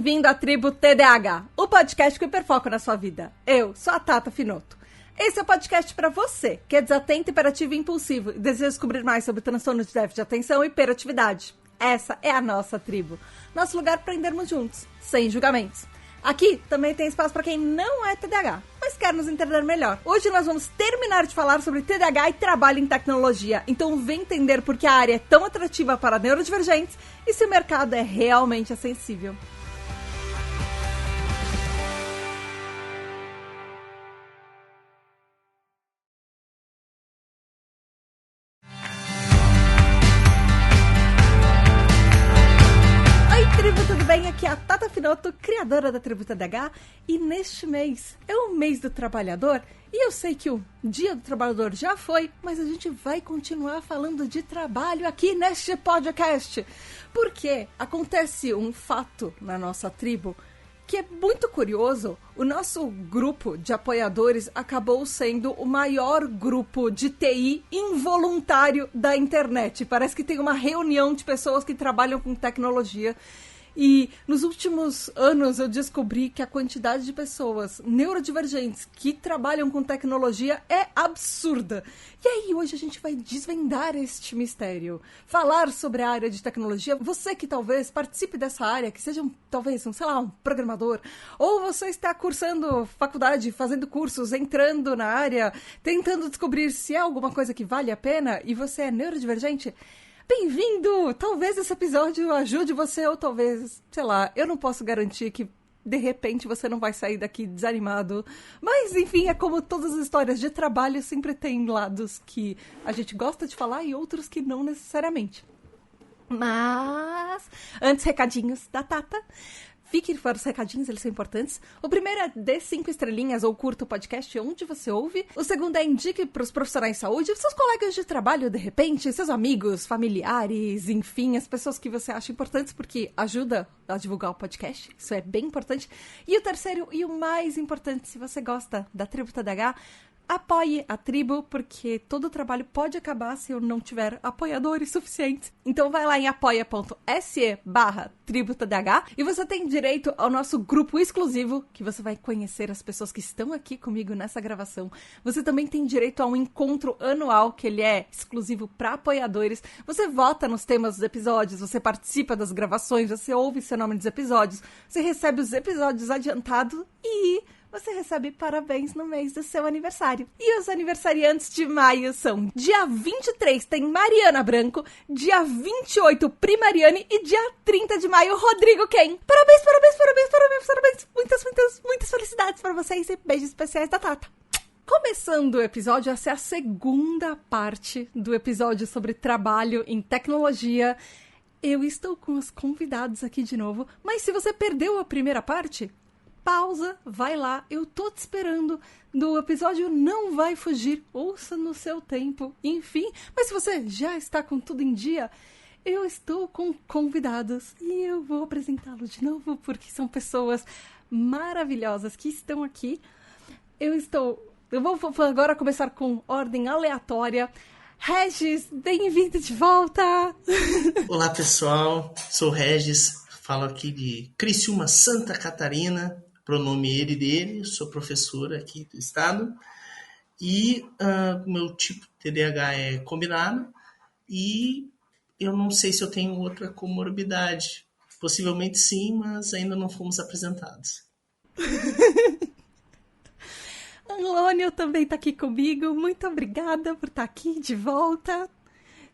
Bem-vindo à Tribo TDAH, o podcast que hiperfoca na sua vida. Eu sou a Tata Finoto. Esse é o podcast para você, que é desatento, hiperativo e impulsivo e deseja descobrir mais sobre transtorno de déficit de atenção e hiperatividade. Essa é a nossa tribo, nosso lugar para aprendermos juntos, sem julgamentos. Aqui também tem espaço para quem não é TDAH, mas quer nos entender melhor. Hoje nós vamos terminar de falar sobre TDAH e trabalho em tecnologia. Então vem entender por que a área é tão atrativa para neurodivergentes e se o mercado é realmente acessível. Aqui é a Tata Finoto, criadora da Tribo TDAH, e neste mês é o mês do trabalhador, e eu sei que o Dia do Trabalhador já foi, mas a gente vai continuar falando de trabalho aqui neste podcast, porque acontece um fato na nossa tribo que é muito curioso. O nosso grupo de apoiadores acabou sendo o maior grupo de TI involuntário da internet. Parece que tem uma reunião de pessoas que trabalham com tecnologia. E nos últimos anos eu descobri que a quantidade de pessoas neurodivergentes que trabalham com tecnologia é absurda. E aí hoje a gente vai desvendar este mistério, falar sobre a área de tecnologia. Você que talvez participe dessa área, que seja talvez um programador, ou você está cursando faculdade, fazendo cursos, entrando na área, tentando descobrir se é alguma coisa que vale a pena e você é neurodivergente. Bem-vindo! Talvez esse episódio ajude você, ou talvez, sei lá, eu não posso garantir que de repente você não vai sair daqui desanimado. Mas, enfim, é como todas as histórias de trabalho, sempre tem lados que a gente gosta de falar e outros que não necessariamente. Mas, antes, recadinhos da Tata. Fique para os recadinhos, eles são importantes. O primeiro é dê 5 estrelinhas ou curta o podcast onde você ouve. O segundo é indique para os profissionais de saúde, seus colegas de trabalho, de repente, seus amigos, familiares, enfim, as pessoas que você acha importantes, porque ajuda a divulgar o podcast. Isso é bem importante. E o terceiro e o mais importante, se você gosta da Tribo TDAH, apoie a tribo, porque todo o trabalho pode acabar se eu não tiver apoiadores suficientes. Então vai lá em apoia.se/tributadh e você tem direito ao nosso grupo exclusivo, que você vai conhecer as pessoas que estão aqui comigo nessa gravação. Você também tem direito a um encontro anual, que ele é exclusivo para apoiadores. Você vota nos temas dos episódios, você participa das gravações, você ouve seu nome dos episódios, você recebe os episódios adiantados e você recebe parabéns no mês do seu aniversário. E os aniversariantes de maio são: dia 23 tem Mariana Branco, dia 28 Pri Mariane e dia 30 de maio Rodrigo Ken. Parabéns, parabéns, parabéns, parabéns, parabéns. Muitas, muitas, muitas felicidades para vocês e beijos especiais da Tata. Começando o episódio, essa é a segunda parte do episódio sobre trabalho em tecnologia. Eu estou com os convidados aqui de novo, mas se você perdeu a primeira parte, pausa, vai lá, eu tô te esperando. Do episódio não vai fugir, ouça no seu tempo, enfim. Mas se você já está com tudo em dia, eu estou com convidados e eu vou apresentá-los de novo, porque são pessoas maravilhosas que estão aqui. Eu vou agora começar com ordem aleatória. Regis, bem-vindo de volta! Olá, pessoal, sou o Regis, falo aqui de Criciúma, Santa Catarina. Pronome ele, dele, sou professora aqui do estado e meu tipo de TDAH é combinado e eu não sei se eu tenho outra comorbidade. Possivelmente sim, mas ainda não fomos apresentados. Anlônio também está aqui comigo. Muito obrigada por estar aqui de volta.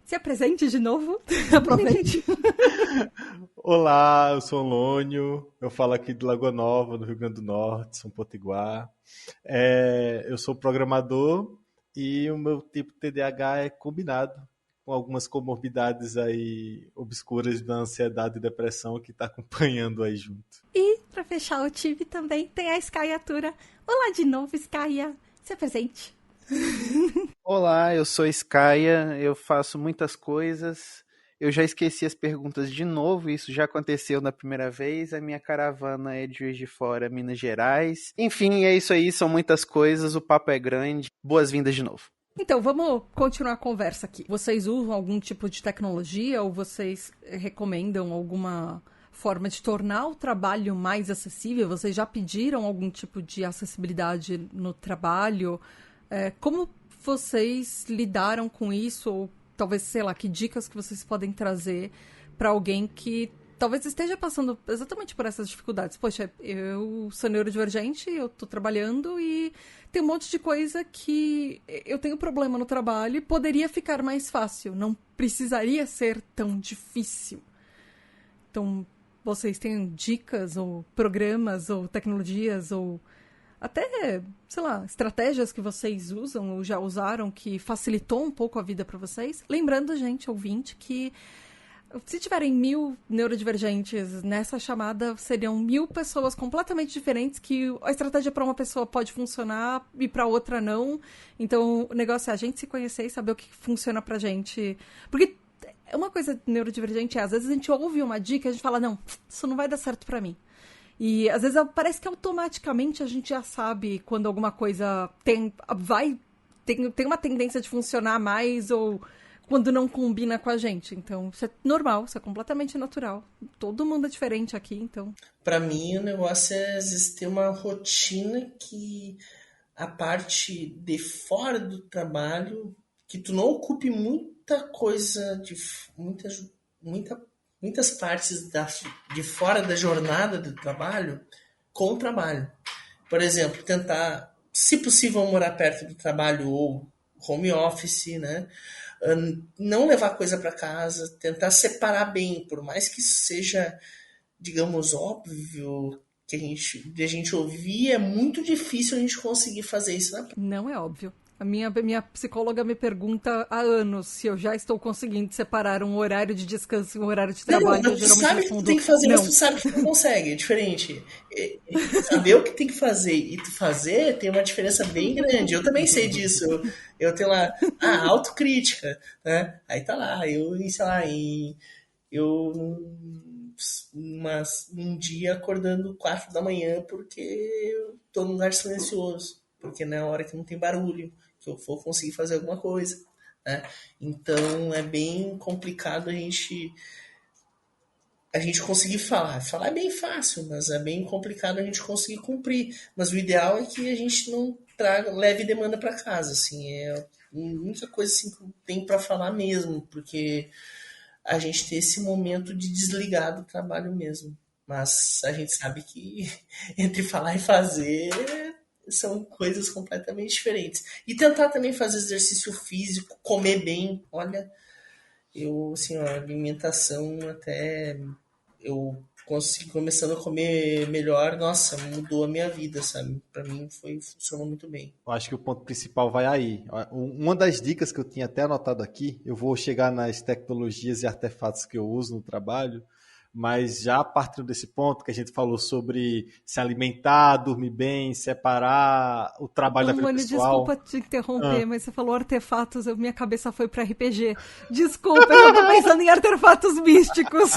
Se apresente de novo, aproveite. Olá, eu sou o Lônio, eu falo aqui de Lagoa Nova, no Rio Grande do Norte, São Potiguar. Eu sou programador e o meu tipo de TDAH é combinado com algumas comorbidades aí obscuras da ansiedade e depressão que está acompanhando aí junto. E para fechar o time também tem a Skyatura. Olá de novo, Skya, se apresente. Olá, eu sou Skya, eu faço muitas coisas, eu já esqueci as perguntas de novo, isso já aconteceu na primeira vez, a minha caravana é de Juiz de Fora, Minas Gerais. Enfim, é isso aí, são muitas coisas, o papo é grande, boas-vindas de novo. Então, vamos continuar a conversa aqui. Vocês usam algum tipo de tecnologia ou vocês recomendam alguma forma de tornar o trabalho mais acessível? Vocês já pediram algum tipo de acessibilidade no trabalho? Como vocês lidaram com isso? Ou talvez, sei lá, que dicas que vocês podem trazer para alguém que talvez esteja passando exatamente por essas dificuldades? Poxa, eu sou neurodivergente, eu tô trabalhando e tem um monte de coisa que eu tenho problema no trabalho e poderia ficar mais fácil, não precisaria ser tão difícil. Então, vocês têm dicas ou programas ou tecnologias ou até, sei lá, estratégias que vocês usam ou já usaram que facilitou um pouco a vida para vocês? Lembrando, gente, ouvinte, que se tiverem 1000 neurodivergentes nessa chamada, seriam 1000 pessoas completamente diferentes que a estratégia para uma pessoa pode funcionar e para outra não. Então, o negócio é a gente se conhecer e saber o que funciona pra gente. Porque uma coisa neurodivergente às vezes a gente ouve uma dica e a gente fala, não, isso não vai dar certo pra mim. E às vezes parece que automaticamente a gente já sabe quando alguma coisa tem uma tendência de funcionar mais ou quando não combina com a gente. Então, isso é normal, isso é completamente natural. Todo mundo é diferente aqui, então. Pra mim, o negócio é às vezes ter uma rotina que a parte de fora do trabalho, que tu não ocupe muita coisa de muitas partes de fora da jornada do trabalho com o trabalho. Por exemplo, tentar, se possível, morar perto do trabalho ou home office, né? Não levar coisa para casa, tentar separar bem, por mais que isso seja, digamos, óbvio que a gente ouvir, é muito difícil a gente conseguir fazer isso na prática. Não é óbvio. A minha psicóloga me pergunta há anos se eu já estou conseguindo separar um horário de descanso e um horário de trabalho. Não, tu sabe que tu tem que fazer, mas tu sabe que tu não consegue, é diferente. Saber o que tem que fazer e tu fazer tem uma diferença bem grande. Eu também sei disso. Eu tenho lá, autocrítica, né? Aí tá lá, um dia acordando 4 da manhã porque eu tô num lugar silencioso, porque não é a hora que não tem barulho que eu vou conseguir fazer alguma coisa, né? Então é bem complicado a gente conseguir falar. Falar é bem fácil, mas é bem complicado a gente conseguir cumprir. Mas o ideal é que a gente não leve demanda para casa, assim, é a única coisa assim, que eu tenho para falar mesmo, porque a gente tem esse momento de desligar do trabalho mesmo. Mas a gente sabe que entre falar e fazer são coisas completamente diferentes. E tentar também fazer exercício físico, comer bem. Olha, a alimentação até eu consegui começando a comer melhor, nossa, mudou a minha vida, sabe? Pra mim funcionou muito bem. Eu acho que o ponto principal vai aí. Uma das dicas que eu tinha até anotado aqui, eu vou chegar nas tecnologias e artefatos que eu uso no trabalho, mas já a partir desse ponto que a gente falou sobre se alimentar, dormir bem, separar o trabalho da vida pessoal. Desculpa te interromper, mas você falou artefatos, minha cabeça foi para RPG. Desculpa, eu tô pensando em artefatos místicos.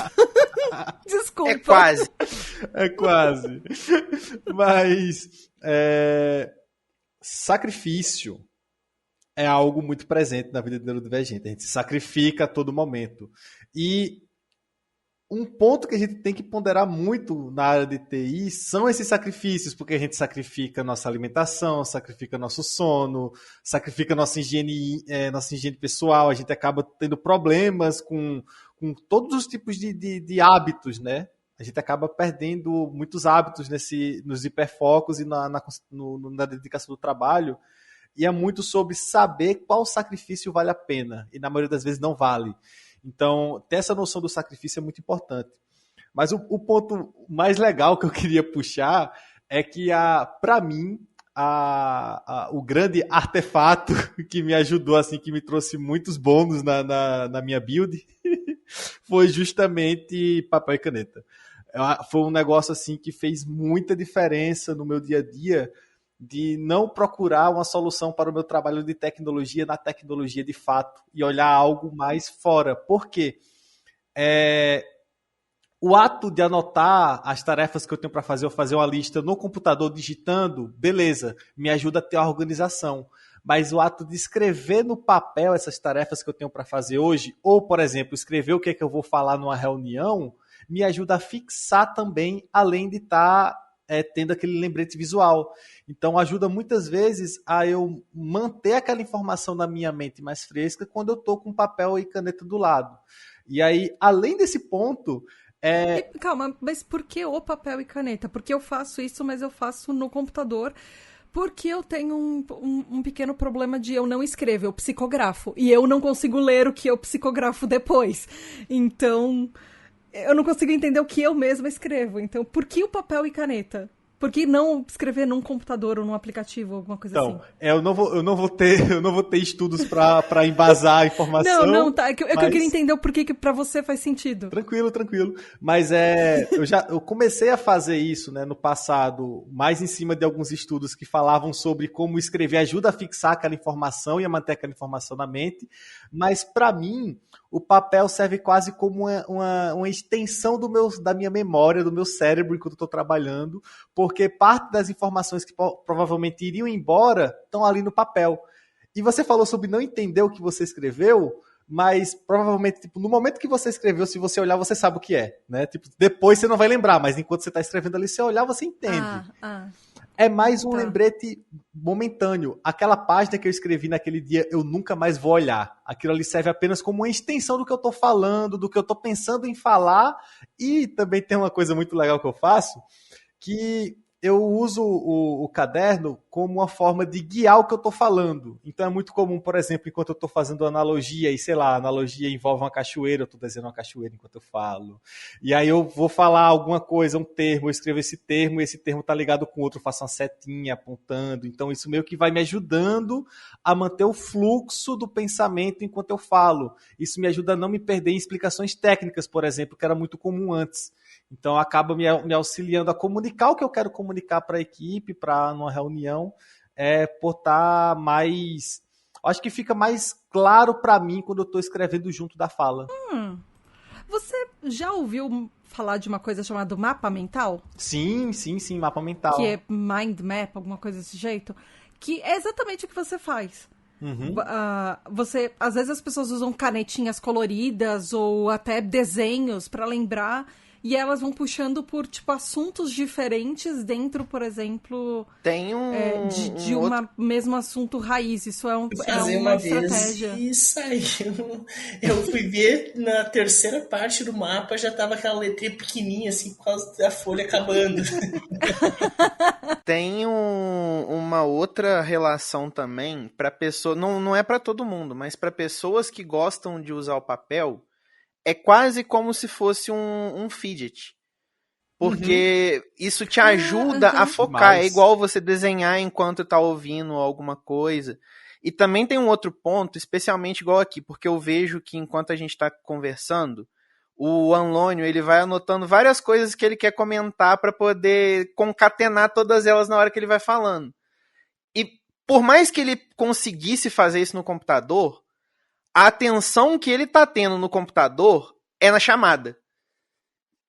Desculpa. É quase. Mas sacrifício é algo muito presente na vida do neurodivergente. A gente se sacrifica a todo momento. E um ponto que a gente tem que ponderar muito na área de TI são esses sacrifícios, porque a gente sacrifica nossa alimentação, sacrifica nosso sono, sacrifica nossa higiene pessoal, a gente acaba tendo problemas com todos os tipos de hábitos, né? A gente acaba perdendo muitos hábitos nos hiperfocos e na dedicação do trabalho, e é muito sobre saber qual sacrifício vale a pena, e na maioria das vezes não vale. Então, ter essa noção do sacrifício é muito importante. Mas o ponto mais legal que eu queria puxar é que, para mim, o grande artefato que me ajudou, assim, que me trouxe muitos bônus na minha build, foi justamente papel e caneta. Foi um negócio assim, que fez muita diferença no meu dia a dia, de não procurar uma solução para o meu trabalho de tecnologia na tecnologia de fato e olhar algo mais fora. Por quê? O ato de anotar as tarefas que eu tenho para fazer, ou fazer uma lista no computador digitando, beleza, me ajuda a ter uma organização. Mas o ato de escrever no papel essas tarefas que eu tenho para fazer hoje, ou, por exemplo, escrever o que é que eu vou falar numa reunião, me ajuda a fixar também, além de estar tendo aquele lembrete visual. Então, ajuda muitas vezes a eu manter aquela informação na minha mente mais fresca quando eu estou com papel e caneta do lado. E aí, além desse ponto... Calma, mas por que o papel e caneta? Porque eu faço isso, mas eu faço no computador... Porque eu tenho um pequeno problema de eu não escrevo, eu psicografo. E eu não consigo ler o que eu psicografo depois. Então, eu não consigo entender o que eu mesma escrevo. Então, por que o papel e caneta? Por que não escrever num computador ou num aplicativo, alguma coisa assim? Eu não vou ter estudos para embasar a informação. Não, tá. Que eu queria entender o porquê que pra você faz sentido. Tranquilo. Mas eu comecei a fazer isso, né, no passado, mais em cima de alguns estudos que falavam sobre como escrever ajuda a fixar aquela informação e a manter aquela informação na mente. Mas, para mim, o papel serve quase como uma extensão da minha memória, do meu cérebro enquanto eu estou trabalhando, porque parte das informações que provavelmente iriam embora estão ali no papel. E você falou sobre não entender o que você escreveu, mas provavelmente, tipo, no momento que você escreveu, se você olhar, você sabe o que é, né? Tipo, depois você não vai lembrar, mas enquanto você está escrevendo ali, se você olhar, você entende. É mais um lembrete momentâneo. Aquela página que eu escrevi naquele dia, eu nunca mais vou olhar. Aquilo ali serve apenas como uma extensão do que eu estou falando, do que eu estou pensando em falar. E também tem uma coisa muito legal que eu faço, que eu uso o caderno como uma forma de guiar o que eu estou falando. Então é muito comum, por exemplo, enquanto eu estou fazendo analogia, e sei lá, a analogia envolve uma cachoeira, eu estou desenhando uma cachoeira enquanto eu falo. E aí eu vou falar alguma coisa, um termo, eu escrevo esse termo, e esse termo está ligado com outro, eu faço uma setinha apontando. Então isso meio que vai me ajudando a manter o fluxo do pensamento enquanto eu falo. Isso me ajuda a não me perder em explicações técnicas, por exemplo, que era muito comum antes. Então, acaba me auxiliando a comunicar o que eu quero comunicar para a equipe, para numa reunião, por estar mais... Acho que fica mais claro para mim quando eu estou escrevendo junto da fala. Você já ouviu falar de uma coisa chamada mapa mental? Sim, mapa mental. Que é mind map, alguma coisa desse jeito? Que é exatamente o que você faz. Uhum. Às vezes as pessoas usam canetinhas coloridas ou até desenhos para lembrar... E elas vão puxando por, tipo, assuntos diferentes dentro, por exemplo... Tem de um mesmo assunto raiz. Isso é uma estratégia. Vez e saiu. Eu fui ver na terceira parte do mapa, já tava aquela letrinha pequenininha, assim, por causa da folha acabando. Tem uma outra relação também para pessoa... Não é para todo mundo, mas para pessoas que gostam de usar o papel... É quase como se fosse um fidget. Porque isso te ajuda a focar. É igual você desenhar enquanto está ouvindo alguma coisa. E também tem um outro ponto, especialmente igual aqui, porque eu vejo que enquanto a gente está conversando, o Anlônio ele vai anotando várias coisas que ele quer comentar para poder concatenar todas elas na hora que ele vai falando. E por mais que ele conseguisse fazer isso no computador, a atenção que ele tá tendo no computador é na chamada.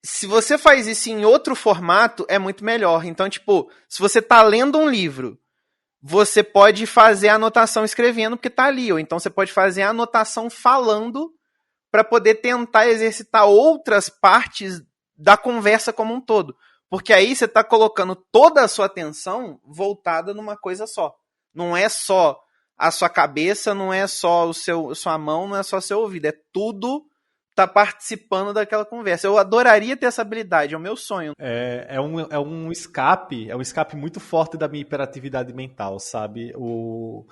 Se você faz isso em outro formato, é muito melhor. Então, tipo, se você tá lendo um livro, você pode fazer a anotação escrevendo porque tá ali. Ou então você pode fazer a anotação falando para poder tentar exercitar outras partes da conversa como um todo. Porque aí você tá colocando toda a sua atenção voltada numa coisa só. Não é só... A sua cabeça, não é só sua mão, não é só seu ouvido. É tudo tá participando daquela conversa. Eu adoraria ter essa habilidade, é o meu sonho. É um escape muito forte da minha hiperatividade mental, sabe? O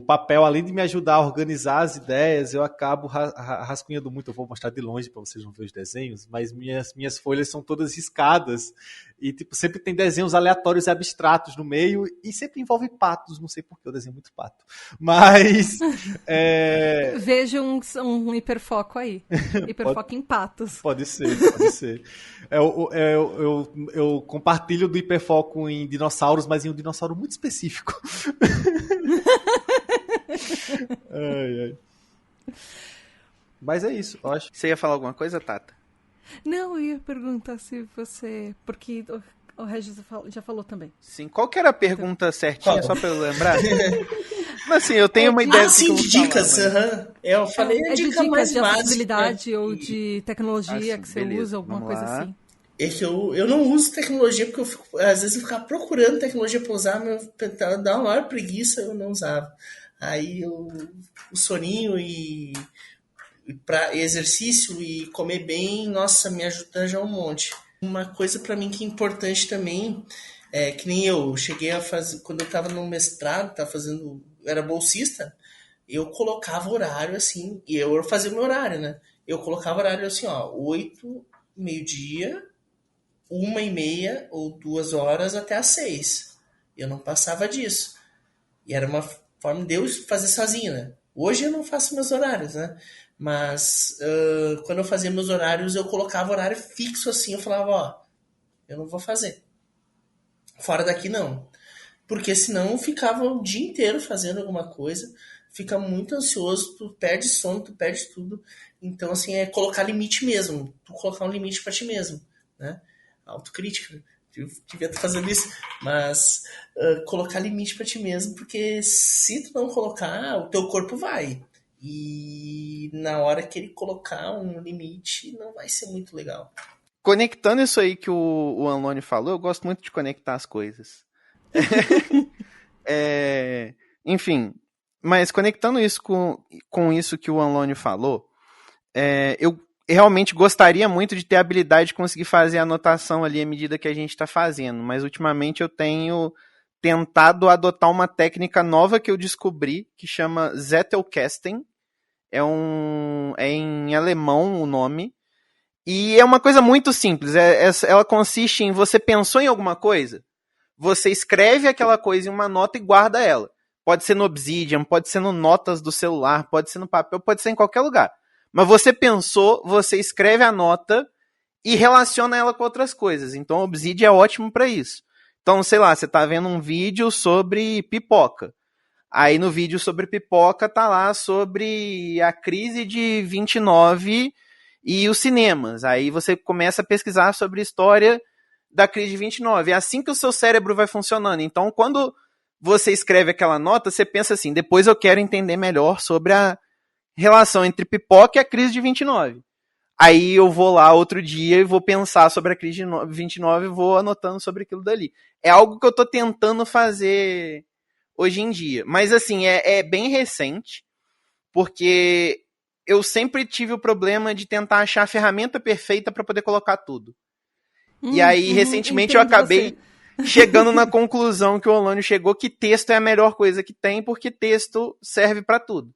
papel, além de me ajudar a organizar as ideias, eu acabo rascunhando muito. Eu vou mostrar de longe para vocês não verem os desenhos, mas minhas folhas são todas riscadas e tipo, sempre tem desenhos aleatórios e abstratos no meio e sempre envolve patos. Não sei por que eu desenho muito pato. Mas... Vejo um hiperfoco aí. Hiperfoco em patos. Pode ser. Eu compartilho do hiperfoco em dinossauros, mas em um dinossauro muito específico. Ai. Mas é isso, eu acho. Você ia falar alguma coisa, Tata? Não, eu ia perguntar se você... Porque o Regis já falou também. Sim, qual que era a pergunta certinha, só pra eu lembrar? Mas assim, eu tenho uma ideia do que sim, eu vou de dicas. falar, mas... Aham. Eu falei a É de dica mais dicas de básica. acessibilidade ou de tecnologia Assim, que você beleza, usa, alguma vamos coisa lá. assim. É que eu não uso tecnologia porque às vezes eu ficava procurando tecnologia para usar, mas dá uma maior preguiça, eu não usava. Aí o soninho e para exercício e comer bem, nossa, me ajuda já um monte. Uma coisa para mim que é importante também é que nem eu cheguei a fazer quando eu estava no mestrado, era bolsista, eu colocava horário assim, e eu fazia o meu horário, né? Eu colocava horário assim, ó, 8, meio-dia, 1h30 ou 2 horas até às 6. Eu não passava disso. E era uma forma de eu fazer sozinho, né? Hoje eu não faço meus horários, né? Mas quando eu fazia meus horários, eu colocava horário fixo assim. Eu falava, ó, eu não vou fazer. Fora daqui não. Porque senão eu ficava o dia inteiro fazendo alguma coisa. Fica muito ansioso, tu perde sono, tu perde tudo. Então, assim, é colocar limite mesmo. Tu colocar um limite pra ti mesmo, né? Autocrítica. Eu devia estar fazendo isso. Mas colocar limite pra ti mesmo, porque se tu não colocar, o teu corpo vai. E na hora que ele colocar um limite, não vai ser muito legal. Conectando isso aí que o Anlone falou, eu gosto muito de conectar as coisas. Enfim, mas conectando isso com isso que o Anlone falou, eu realmente gostaria muito de ter a habilidade de conseguir fazer a anotação ali à medida que a gente está fazendo, mas ultimamente eu tenho tentado adotar uma técnica nova que eu descobri, que chama Zettelkasten. É em alemão o nome. E é uma coisa muito simples. Ela consiste em você pensou em alguma coisa, você escreve aquela coisa em uma nota e guarda ela. Pode ser no Obsidian, pode ser no Notas do celular, pode ser no papel, pode ser em qualquer lugar. Mas você pensou, você escreve a nota e relaciona ela com outras coisas. Então o Obsidian é ótimo para isso. Então, sei lá, você está vendo um vídeo sobre pipoca. Aí no vídeo sobre pipoca tá lá sobre a crise de 29 e os cinemas. Aí você começa a pesquisar sobre a história da crise de 29. É assim que o seu cérebro vai funcionando. Então, quando você escreve aquela nota, você pensa assim, depois eu quero entender melhor sobre a relação entre pipoca e a crise de 29. Aí eu vou lá outro dia e vou pensar sobre a crise de 29 e vou anotando sobre aquilo dali. É algo que eu tô tentando fazer hoje em dia. Mas assim, é bem recente, porque eu sempre tive o problema de tentar achar a ferramenta perfeita para poder colocar tudo. E aí, recentemente, eu acabei chegando na conclusão que o Olânio chegou, que texto é a melhor coisa que tem, porque texto serve para tudo.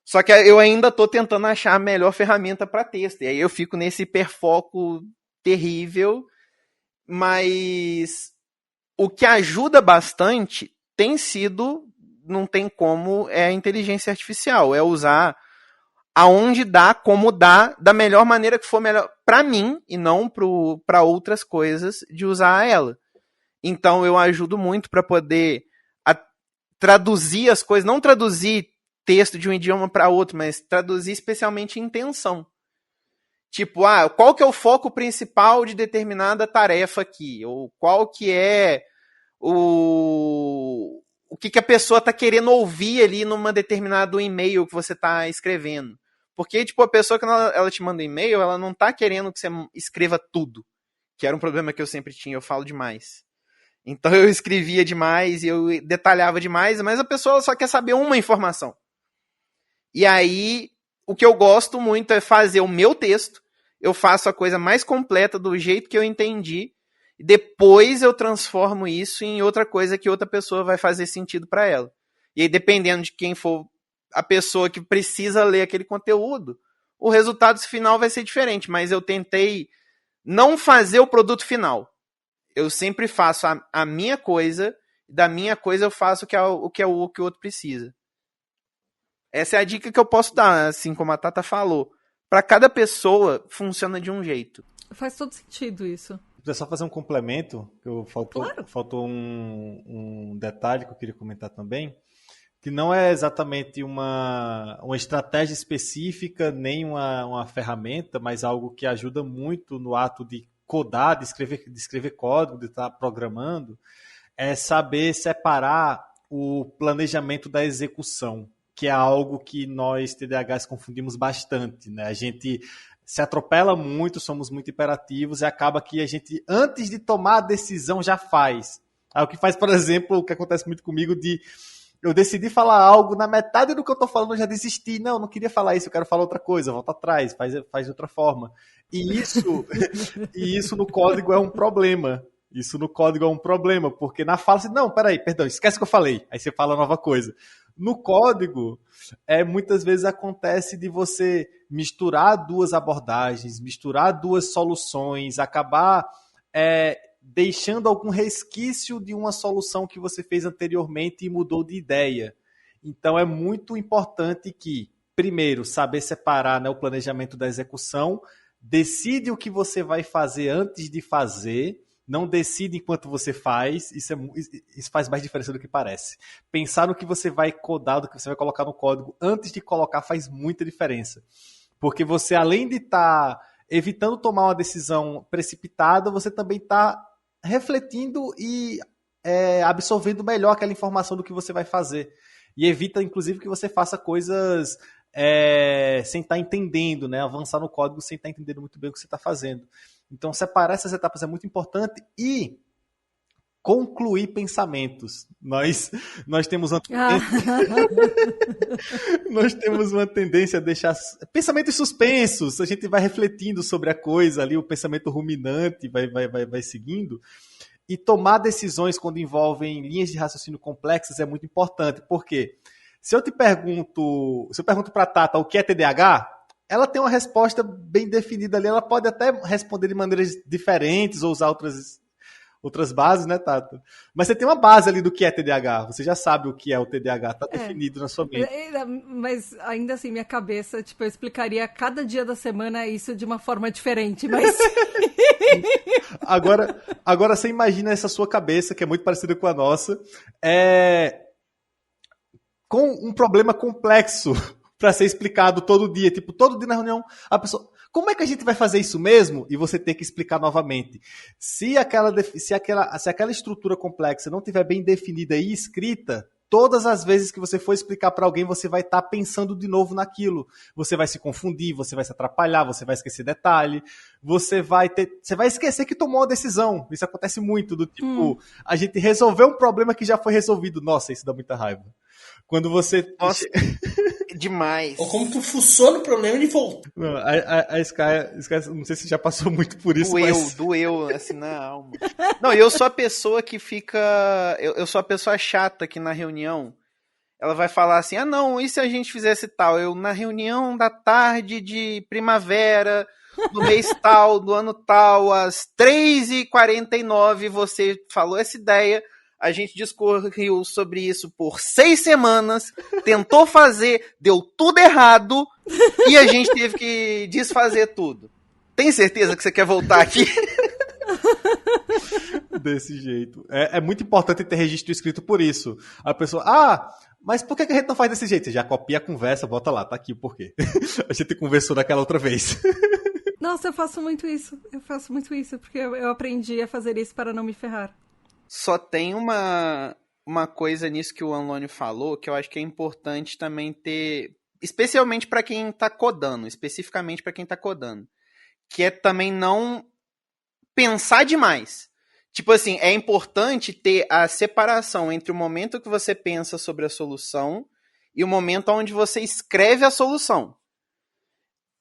Só que eu ainda estou tentando achar a melhor ferramenta para texto. E aí eu fico nesse hiperfoco terrível. Mas o que ajuda bastante tem sido, não tem como, é a inteligência artificial. É usar aonde dá, como dá, da melhor maneira que for melhor para mim e não para outras coisas de usar ela. Então eu ajudo muito para poder traduzir as coisas, não traduzir texto de um idioma para outro, mas traduzir especialmente intenção. Tipo, qual que é o foco principal de determinada tarefa aqui? Ou qual que é o que a pessoa está querendo ouvir ali numa determinado e-mail que você está escrevendo. Porque, tipo, a pessoa, quando ela te manda um e-mail, ela não está querendo que você escreva tudo. Que era um problema que eu sempre tinha, eu falo demais. Então eu escrevia demais e eu detalhava demais, mas a pessoa só quer saber uma informação. E aí, o que eu gosto muito é fazer o meu texto, eu faço a coisa mais completa do jeito que eu entendi, e depois eu transformo isso em outra coisa que outra pessoa vai fazer sentido para ela. E aí, dependendo de quem for a pessoa que precisa ler aquele conteúdo, o resultado final vai ser diferente, mas eu tentei não fazer o produto final. Eu sempre faço a minha coisa, da minha coisa eu faço o que o outro precisa. Essa é a dica que eu posso dar, assim como a Tata falou. Para cada pessoa, funciona de um jeito. Faz todo sentido isso. Vou só fazer um complemento, que Claro. faltou um detalhe que eu queria comentar também, que não é exatamente uma estratégia específica, nem uma ferramenta, mas algo que ajuda muito no ato de codar, de escrever código, de estar programando, é saber separar o planejamento da execução, que é algo que nós TDAHs confundimos bastante, né? A gente se atropela muito, somos muito hiperativos e acaba que a gente, antes de tomar a decisão, já faz. Aí, o que faz, por exemplo, o que acontece muito comigo de eu decidi falar algo, na metade do que eu tô falando eu já desisti. Não queria falar isso, eu quero falar outra coisa, volta atrás, faz de outra forma. E isso no código é um problema. Isso no código é um problema, porque na fala você, não, peraí, perdão, esquece o que eu falei. Aí você fala nova coisa. No código, muitas vezes acontece de você misturar duas abordagens, misturar duas soluções, acabar deixando algum resquício de uma solução que você fez anteriormente e mudou de ideia. Então é muito importante que, primeiro, saber separar, né, o planejamento da execução, decide o que você vai fazer antes de fazer, não decide enquanto você faz, isso faz mais diferença do que parece. Pensar no que você vai codar, do que você vai colocar no código antes de colocar faz muita diferença. Porque você, além de estar evitando tomar uma decisão precipitada, você também está refletindo e absorvendo melhor aquela informação do que você vai fazer. E evita, inclusive, que você faça coisas sem estar entendendo, né? Avançar no código sem estar entendendo muito bem o que você está fazendo. Então, separar essas etapas é muito importante e concluir pensamentos. Nós temos uma nós temos uma tendência a deixar pensamentos suspensos. A gente vai refletindo sobre a coisa ali, o pensamento ruminante vai seguindo. E tomar decisões quando envolvem linhas de raciocínio complexas é muito importante. Por quê? Se eu pergunto para a Tata o que é TDAH, ela tem uma resposta bem definida ali. Ela pode até responder de maneiras diferentes ou usar outras bases, né, Tata? Mas você tem uma base ali do que é TDAH. Você já sabe o que é o TDAH. Está definido na sua mente. Mas ainda assim, minha cabeça, eu explicaria cada dia da semana isso de uma forma diferente, mas... Agora você imagina essa sua cabeça, que é muito parecida com a nossa, com um problema complexo para ser explicado todo dia. Tipo, todo dia na reunião, a pessoa... Como é que a gente vai fazer isso mesmo? E você ter que explicar novamente. Se aquela estrutura complexa não estiver bem definida e escrita, todas as vezes que você for explicar para alguém, você vai estar pensando de novo naquilo. Você vai se confundir, você vai se atrapalhar, você vai esquecer detalhe, você vai esquecer que tomou uma decisão. Isso acontece muito, do tipo, a gente resolveu um problema que já foi resolvido. Nossa, isso dá muita raiva. Quando você... Nossa, demais. Ou como tu fuçou no problema e ele voltou. Não, a Sky, não sei se já passou muito por isso, Doeu, assim, na alma. Não, eu sou a pessoa que fica... Eu sou a pessoa chata que na reunião, ela vai falar assim, não, e se a gente fizesse tal? Na reunião da tarde de primavera, do mês tal, do ano tal, às 3h49, você falou essa ideia... A gente discorreu sobre isso por 6 semanas, tentou fazer, deu tudo errado e a gente teve que desfazer tudo. Tem certeza que você quer voltar aqui? Desse jeito. É muito importante ter registro escrito por isso. A pessoa, mas por que a gente não faz desse jeito? Você já copia a conversa, bota lá, tá aqui o porquê. A gente conversou daquela outra vez. Nossa, eu faço muito isso, porque eu aprendi a fazer isso para não me ferrar. Só tem uma coisa nisso que o Anlônio falou, que eu acho que é importante também ter, especificamente para quem está codando, que é também não pensar demais. Tipo assim, é importante ter a separação entre o momento que você pensa sobre a solução e o momento onde você escreve a solução.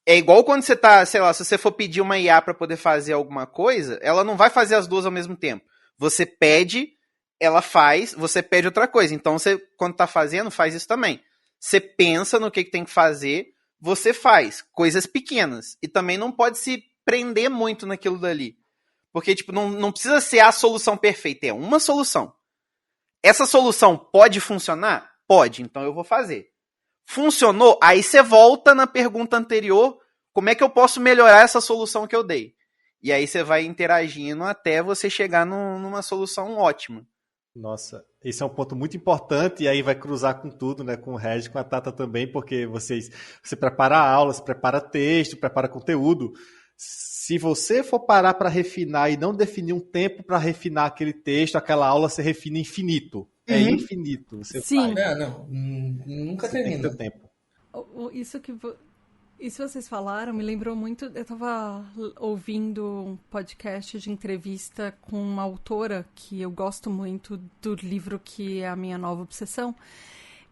É igual quando você tá, sei lá, se você for pedir uma IA para poder fazer alguma coisa, ela não vai fazer as duas ao mesmo tempo. Você pede, ela faz, você pede outra coisa. Então, você, quando tá fazendo, faz isso também. Você pensa no que tem que fazer, você faz coisas pequenas. E também não pode se prender muito naquilo dali. Porque, tipo, não precisa ser a solução perfeita. É uma solução. Essa solução pode funcionar? Pode, então eu vou fazer. Funcionou? Aí você volta na pergunta anterior. Como é que eu posso melhorar essa solução que eu dei? E aí você vai interagindo até você chegar numa solução ótima. Nossa, esse é um ponto muito importante e aí vai cruzar com tudo, né? Com o Regis, com a Tata também, porque você prepara a aula, você prepara texto, prepara conteúdo. Se você for parar para refinar e não definir um tempo para refinar aquele texto, aquela aula você refina infinito. é infinito. Você Sim. faz. Não, nunca Você tem termina. seu tempo. Isso vocês falaram me lembrou muito. Eu tava ouvindo um podcast de entrevista com uma autora que eu gosto muito do livro que é a minha nova obsessão.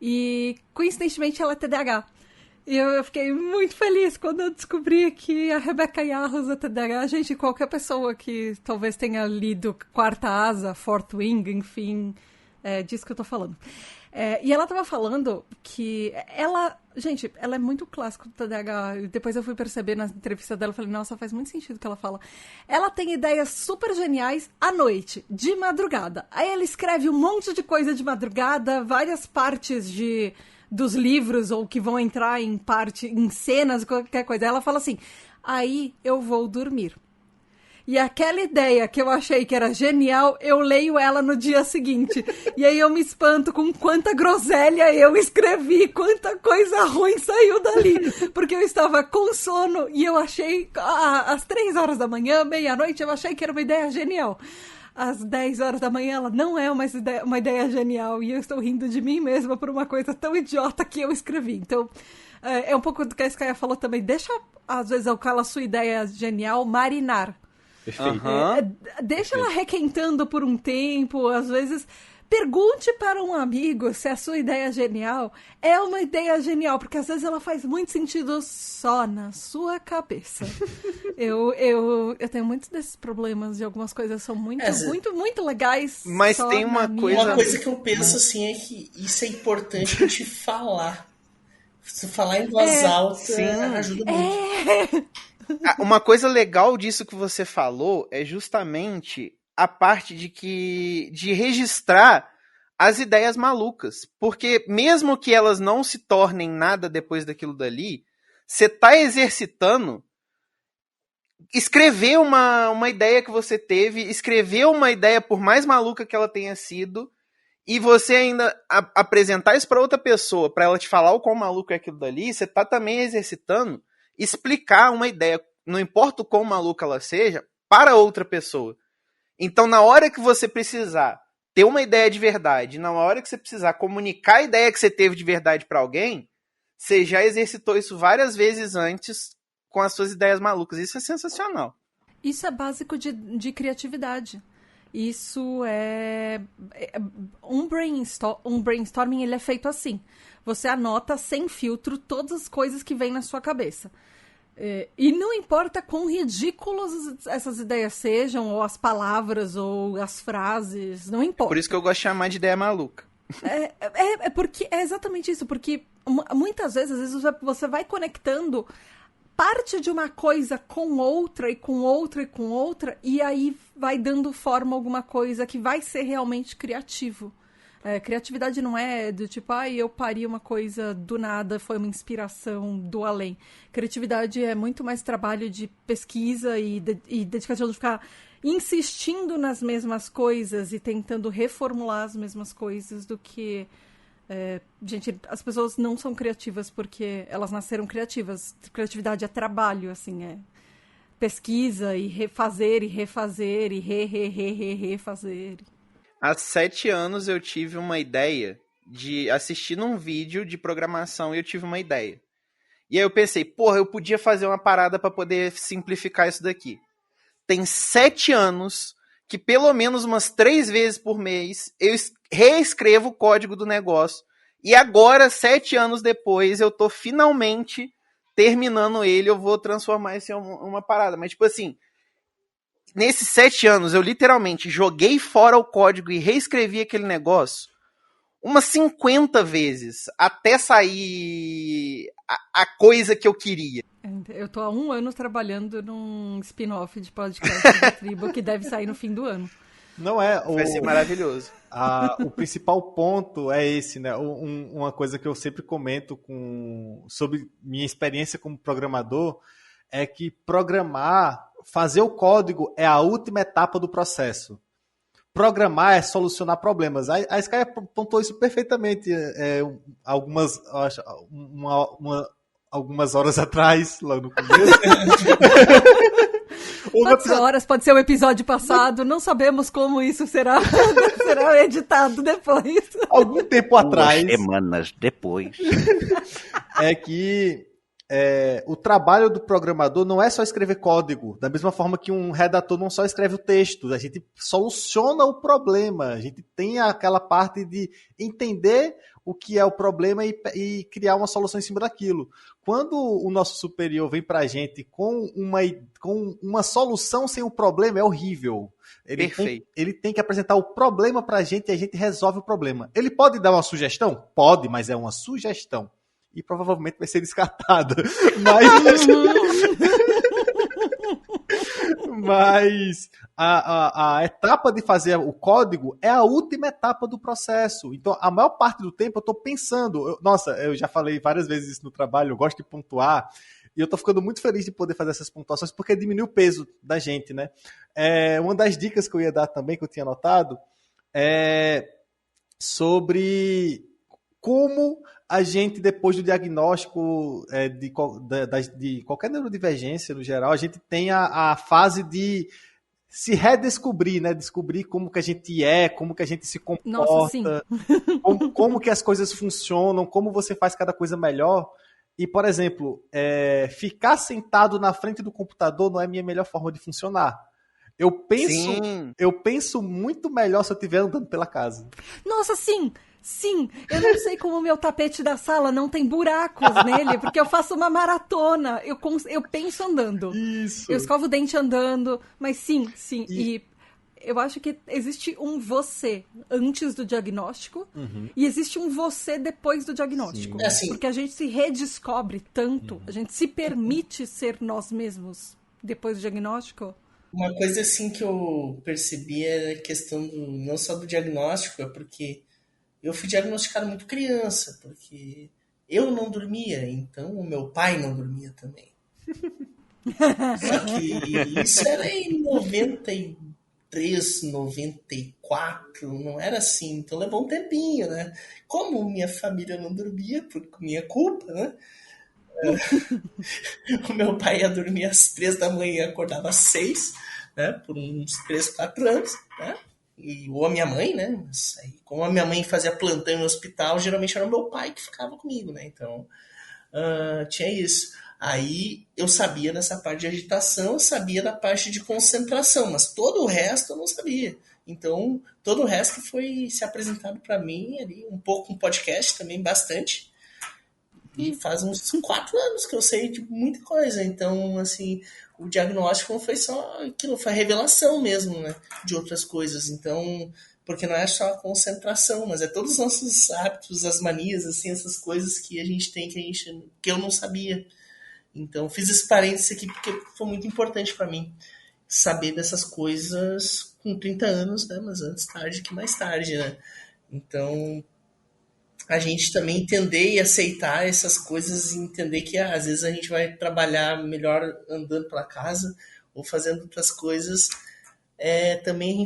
E coincidentemente ela é TDAH. E eu fiquei muito feliz quando eu descobri que a Rebecca Yarros é TDAH. Gente, qualquer pessoa que talvez tenha lido Quarta Asa, Fourth Wing, enfim, é disso que eu tô falando. E ela tava falando que gente, ela é muito clássico do TDAH. E depois eu fui perceber na entrevista dela, eu falei, nossa, faz muito sentido o que ela fala. Ela tem ideias super geniais à noite, de madrugada. Aí ela escreve um monte de coisa de madrugada, várias partes dos livros, ou que vão entrar em cenas, qualquer coisa. Ela fala assim, aí eu vou dormir. E aquela ideia que eu achei que era genial, eu leio ela no dia seguinte. E aí eu me espanto com quanta groselha eu escrevi, quanta coisa ruim saiu dali. Porque eu estava com sono e eu achei, às 3 horas da manhã, meia-noite, eu achei que era uma ideia genial. Às 10 horas da manhã, ela não é uma ideia genial. E eu estou rindo de mim mesma por uma coisa tão idiota que eu escrevi. Então, é um pouco do que a Skaya falou também. Deixa, às vezes, aquela sua ideia genial marinar. Perfeito. Deixa ela requentando por um tempo, às vezes pergunte para um amigo se a sua ideia é genial. É uma ideia genial, porque às vezes ela faz muito sentido só na sua cabeça. eu tenho muitos desses problemas e algumas coisas são muito legais. Mas tem uma coisa... Uma coisa que eu penso assim é que isso é importante a gente falar. Se falar em voz alta ajuda muito. Uma coisa legal disso que você falou é justamente a parte de registrar as ideias malucas. Porque mesmo que elas não se tornem nada depois daquilo dali, você está exercitando escrever uma ideia que você teve, escrever uma ideia por mais maluca que ela tenha sido, e você ainda apresentar isso para outra pessoa, para ela te falar o quão maluco é aquilo dali, você está também exercitando explicar uma ideia, não importa o quão maluca ela seja, para outra pessoa. Então, na hora que você precisar ter uma ideia de verdade, na hora que você precisar comunicar a ideia que você teve de verdade para alguém, você já exercitou isso várias vezes antes com as suas ideias malucas. Isso é sensacional. Isso é básico de criatividade. Isso um brainstorming, ele é feito assim. Você anota sem filtro todas as coisas que vêm na sua cabeça. E não importa quão ridículas essas ideias sejam, ou as palavras, ou as frases, não importa. Por isso que eu gosto de chamar de ideia maluca. Porque é exatamente isso, porque muitas vezes, às vezes você vai conectando parte de uma coisa com outra, e com outra, e com outra, e aí vai dando forma a alguma coisa que vai ser realmente criativo. Criatividade não é do tipo, eu pari uma coisa do nada, foi uma inspiração do além. Criatividade é muito mais trabalho de pesquisa e dedicação de ficar insistindo nas mesmas coisas e tentando reformular as mesmas coisas do que... gente, as pessoas não são criativas porque elas nasceram criativas. Criatividade é trabalho, assim, pesquisa e refazer, e refazer, e refazer. Há 7 anos eu tive uma ideia de assistir um vídeo de programação e eu tive uma ideia. E aí eu pensei, eu podia fazer uma parada para poder simplificar isso daqui. Tem 7 anos que pelo menos umas 3 vezes por mês eu reescrevo o código do negócio. E agora, 7 anos depois, eu tô finalmente terminando ele, eu vou transformar isso em uma parada. Mas tipo assim, nesses 7 anos, eu literalmente joguei fora o código e reescrevi aquele negócio umas 50 vezes, até sair a coisa que eu queria. Eu tô há 1 ano trabalhando num spin-off de podcast da Tribo, que deve sair no fim do ano. Não é... Vai ser maravilhoso. O principal ponto é esse, né? Uma coisa que eu sempre comento sobre minha experiência como programador é que fazer o código é a última etapa do processo. Programar é solucionar problemas. A Sky apontou isso perfeitamente. algumas horas atrás, lá no começo. Quantas horas pode ser o episódio passado? Não sabemos como isso será editado depois. Algum tempo atrás. 2 semanas depois. É que o trabalho do programador não é só escrever código. Da mesma forma que um redator não só escreve o texto. A gente soluciona o problema. A gente tem aquela parte de entender o que é o problema e criar uma solução em cima daquilo. Quando o nosso superior vem para a gente com uma solução sem o problema, é horrível. Perfeito. Ele tem que apresentar o problema para a gente e a gente resolve o problema. Ele pode dar uma sugestão? Pode, mas é uma sugestão. E provavelmente vai ser descartada. Mas a etapa de fazer o código é a última etapa do processo. Então, a maior parte do tempo eu estou pensando. Eu já falei várias vezes isso no trabalho, eu gosto de pontuar. E eu estou ficando muito feliz de poder fazer essas pontuações, porque diminui o peso da gente, né? Uma das dicas que eu ia dar também, que eu tinha anotado, é sobre como a gente, depois do diagnóstico de qualquer neurodivergência, no geral, a gente tem a fase de se redescobrir, né? Descobrir como que a gente como que a gente se comporta, Nossa, sim. como que as coisas funcionam, como você faz cada coisa melhor. E, por exemplo, ficar sentado na frente do computador não é a minha melhor forma de funcionar. Eu penso muito melhor se eu estiver andando pela casa. Nossa, sim! Sim, eu não sei como o meu tapete da sala não tem buracos nele, porque eu faço uma maratona, eu penso andando. Isso. Eu escovo o dente andando, mas sim. E eu acho que existe um você antes do diagnóstico e existe um você depois do diagnóstico. Porque a gente se redescobre tanto, a gente se permite ser nós mesmos depois do diagnóstico. Uma coisa assim que eu percebi é a questão não só do diagnóstico, é porque eu fui diagnosticado muito criança, porque eu não dormia, então o meu pai não dormia também. Só que isso era em 93, 94, não era assim, então levou um tempinho, né? Como minha família não dormia, por minha culpa, né? O meu pai ia dormir às 3 da manhã, acordava às 6, né? Por uns 3, 4 anos, né? Ou a minha mãe, né? Mas aí, como a minha mãe fazia plantão no hospital, geralmente era o meu pai que ficava comigo, né? Então, tinha isso. Aí eu sabia dessa parte de agitação, eu sabia da parte de concentração, mas todo o resto eu não sabia. Então, todo o resto foi se apresentado para mim ali, um pouco com podcast também, bastante. E faz uns 4 anos que eu sei de muita coisa. Então, assim, o diagnóstico não foi só aquilo, foi a revelação mesmo, né? De outras coisas. Então, porque não é só a concentração, mas é todos os nossos hábitos, as manias, assim, essas coisas que a gente tem, que eu não sabia. Então, fiz esse parênteses aqui porque foi muito importante para mim saber dessas coisas com 30 anos, né? Mas antes tarde que mais tarde, né? Então, a gente também entender e aceitar essas coisas e entender que às vezes a gente vai trabalhar melhor andando pela casa ou fazendo outras coisas. Também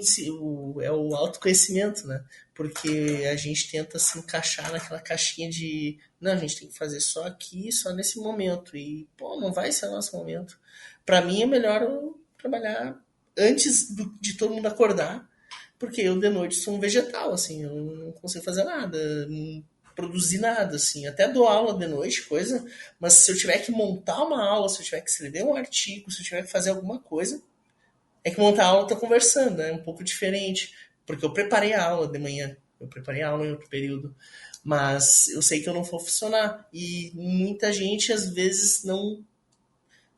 é o autoconhecimento, né? Porque a gente tenta se encaixar naquela caixinha de não, a gente tem que fazer só aqui, só nesse momento. E, não vai ser o nosso momento. Para mim é melhor eu trabalhar antes de todo mundo acordar, porque eu de noite sou um vegetal, assim, eu não consigo fazer nada, não produzir nada, assim, até dou aula de noite, coisa, mas se eu tiver que montar uma aula, se eu tiver que escrever um artigo, se eu tiver que fazer alguma coisa, é que montar a aula eu tô conversando, é um pouco diferente, porque eu preparei a aula de manhã, eu preparei a aula em outro período, mas eu sei que eu não vou funcionar, e muita gente às vezes não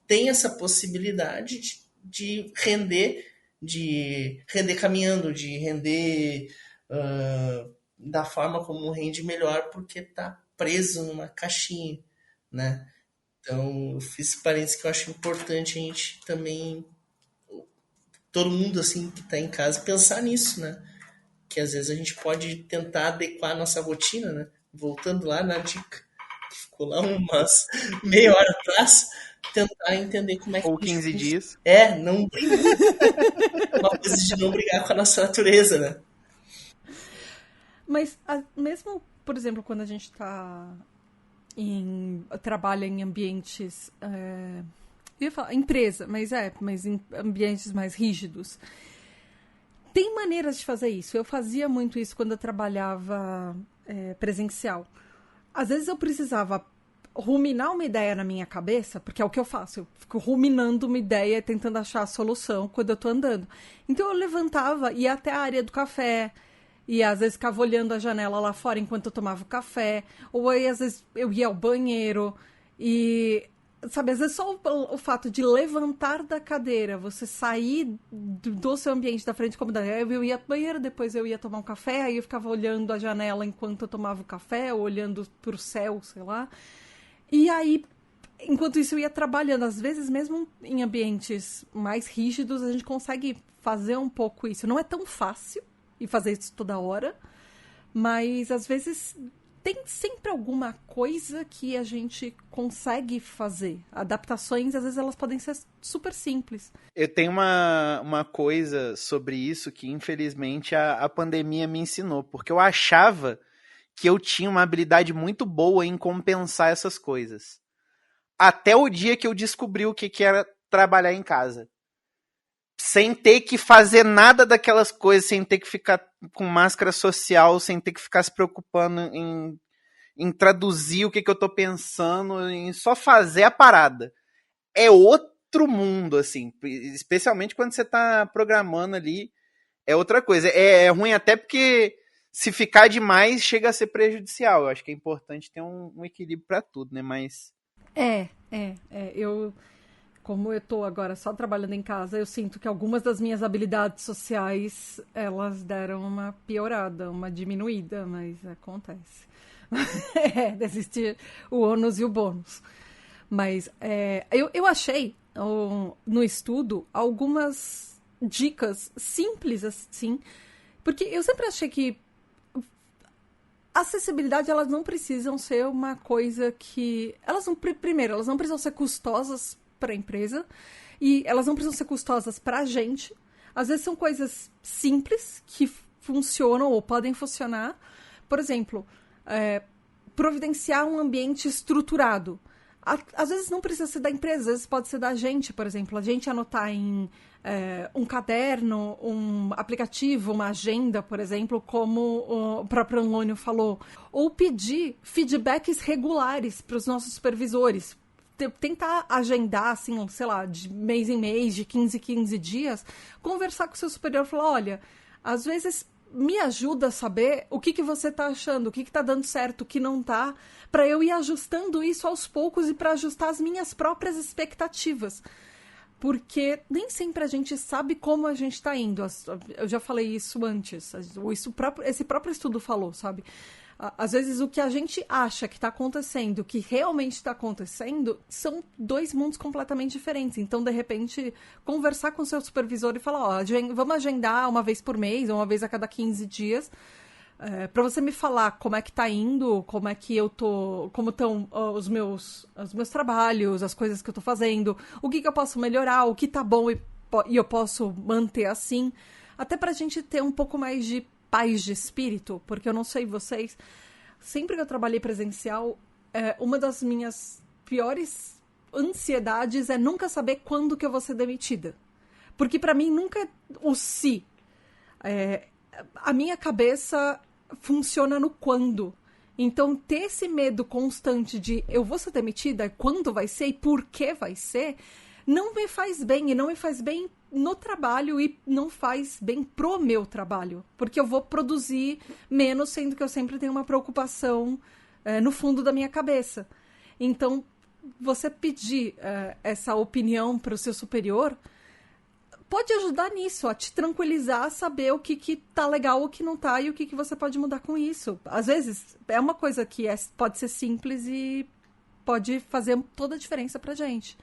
tem essa possibilidade de render caminhando, de render da forma como rende melhor, porque tá preso numa caixinha, né? Então, eu fiz parênteses que eu acho importante a gente também, todo mundo assim que tá em casa, pensar nisso, né? Que às vezes a gente pode tentar adequar a nossa rotina, né? Voltando lá na dica, que ficou lá umas meia hora atrás, tentar entender como é que... Ou 15 dias. Não brigar. Uma coisa de não brigar com a nossa natureza, né? Mas mesmo, por exemplo, quando a gente tá trabalha em ambientes... eu ia falar empresa, mas em ambientes mais rígidos. Tem maneiras de fazer isso. Eu fazia muito isso quando eu trabalhava presencial. Às vezes eu precisava ruminar uma ideia na minha cabeça, porque é o que eu faço. Eu fico ruminando uma ideia, tentando achar a solução quando eu tô andando. Então eu levantava, ia até a área do café, e às vezes ficava olhando a janela lá fora enquanto eu tomava o café, ou aí às vezes eu ia ao banheiro, e... Sabe, às vezes só o fato de levantar da cadeira, você sair do seu ambiente da frente como eu ia pro banheiro, depois eu ia tomar um café, aí eu ficava olhando a janela enquanto eu tomava o café, ou olhando pro céu, sei lá. E aí, enquanto isso eu ia trabalhando, às vezes mesmo em ambientes mais rígidos, a gente consegue fazer um pouco isso. Não é tão fácil e fazer isso toda hora, mas às vezes... Tem sempre alguma coisa que a gente consegue fazer. Adaptações, às vezes, elas podem ser super simples. Eu tenho uma coisa sobre isso que, infelizmente, a pandemia me ensinou. Porque eu achava que eu tinha uma habilidade muito boa em compensar essas coisas. Até o dia que eu descobri o que era trabalhar em casa. Sem ter que fazer nada daquelas coisas, sem ter que ficar com máscara social, sem ter que ficar se preocupando em traduzir o que eu tô pensando, em só fazer a parada. É outro mundo, assim, especialmente quando você tá programando ali, é outra coisa. É ruim até porque se ficar demais, chega a ser prejudicial. Eu acho que é importante ter um equilíbrio para tudo, né, mas... Como eu tô agora só trabalhando em casa, eu sinto que algumas das minhas habilidades sociais, elas deram uma piorada, uma diminuída, mas acontece. Existir o ônus e o bônus. Mas eu achei no estudo algumas dicas simples, assim, porque eu sempre achei que acessibilidade, elas não precisam ser uma coisa que... Primeiro, elas não precisam ser custosas para a empresa e elas não precisam ser custosas para a gente. Às vezes são coisas simples que funcionam ou podem funcionar. Por exemplo, providenciar um ambiente estruturado. Às vezes não precisa ser da empresa, às vezes pode ser da gente, por exemplo. A gente anotar em um caderno, um aplicativo, uma agenda, por exemplo, como o próprio Anônio falou. Ou pedir feedbacks regulares para os nossos supervisores. Tentar agendar, assim, sei lá, de mês em mês, de 15 em 15 dias, conversar com o seu superior e falar, olha, às vezes me ajuda a saber o que você está achando, o que está dando certo, o que não está, para eu ir ajustando isso aos poucos e para ajustar as minhas próprias expectativas. Porque nem sempre a gente sabe como a gente está indo. Eu já falei isso antes, esse próprio estudo falou, sabe? Às vezes o que a gente acha que está acontecendo, o que realmente está acontecendo, são dois mundos completamente diferentes. Então, de repente, conversar com o seu supervisor e falar, vamos agendar uma vez por mês, ou uma vez a cada 15 dias, para você me falar como é que tá indo, como é que eu tô, como estão os meus trabalhos, as coisas que eu tô fazendo, o que eu posso melhorar, o que tá bom e eu posso manter assim, até pra gente ter um pouco mais de paz de espírito, porque eu não sei vocês, sempre que eu trabalhei presencial, uma das minhas piores ansiedades é nunca saber quando que eu vou ser demitida. Porque pra mim nunca é o se. A minha cabeça funciona no quando. Então, ter esse medo constante de eu vou ser demitida, quando vai ser e por que vai ser, não me faz bem. E não me faz bem no trabalho e não faz bem pro meu trabalho. Porque eu vou produzir menos, sendo que eu sempre tenho uma preocupação no fundo da minha cabeça. Então, você pedir essa opinião para o seu superior pode ajudar nisso, a te tranquilizar, a saber o que tá legal, o que não tá e o que você pode mudar com isso. Às vezes, é uma coisa que pode ser simples e pode fazer toda a diferença pra gente.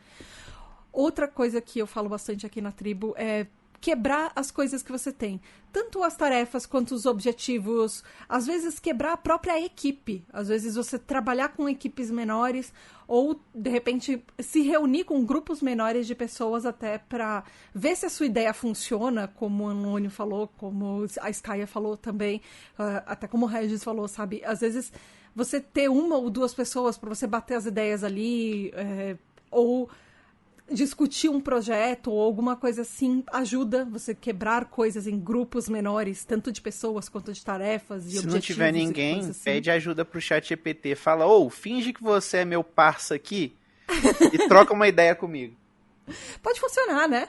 Outra coisa que eu falo bastante aqui na tribo é quebrar as coisas que você tem. Tanto as tarefas quanto os objetivos. Às vezes, quebrar a própria equipe. Às vezes, você trabalhar com equipes menores ou, de repente, se reunir com grupos menores de pessoas até para ver se a sua ideia funciona, como o Anônio falou, como a Skaya falou também, até como o Regis falou, sabe? Às vezes, você ter uma ou duas pessoas para você bater as ideias ali, ou discutir um projeto ou alguma coisa assim, ajuda você quebrar coisas em grupos menores, tanto de pessoas quanto de tarefas e objetivos. Se não tiver ninguém, assim. pede ajuda pro ChatGPT. Fala, finge que você é meu parça aqui e troca uma ideia comigo. Pode funcionar, né?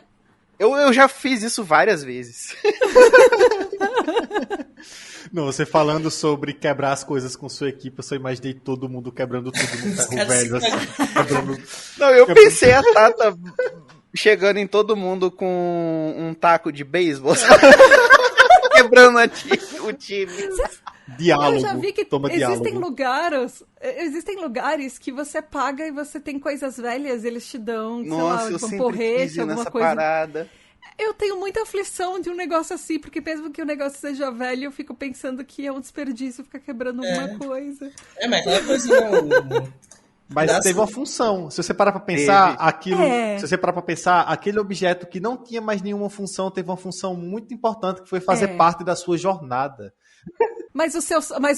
Eu já fiz isso várias vezes. Não, você falando sobre quebrar as coisas com sua equipe, eu só imaginei todo mundo quebrando tudo no ferro velho, assim, quebrando... Não, eu pensei a Tata chegando em todo mundo com um taco de beisebol, quebrando o time. Diálogo. Eu já vi que existem diálogo. lugares que você paga e você tem coisas velhas e eles te dão, Nossa, sei lá, eu sempre porrete, quis ir alguma nessa coisa. parada. Eu tenho muita aflição de um negócio assim, porque mesmo que o negócio seja velho, eu fico pensando que é um desperdício ficar quebrando alguma coisa. Mas aquela coisa não... Mas teve uma função. Se você parar pra pensar, Se você parar pra pensar, aquele objeto que não tinha mais nenhuma função, teve uma função muito importante, que foi fazer parte da sua jornada. Mas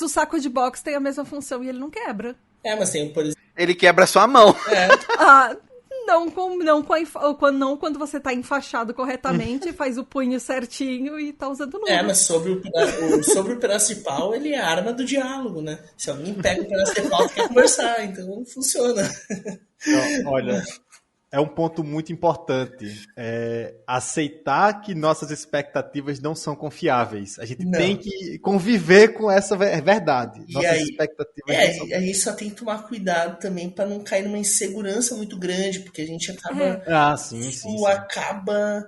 o saco de boxe tem a mesma função e ele não quebra. Mas tem, por exemplo... Ele quebra sua mão. Não quando você tá enfaixado corretamente, faz o punho certinho e tá usando luva. Mas sobre o pedaço de pau, ele é a arma do diálogo, né? Se alguém pega o pedaço de pau, quer conversar, então funciona. Então, olha, é um ponto muito importante. Aceitar que nossas expectativas não são confiáveis. A gente tem que conviver com essa verdade. Nossas expectativas não são... A gente só tem que tomar cuidado também para não cair numa insegurança muito grande, porque a gente acaba... sim. Acaba...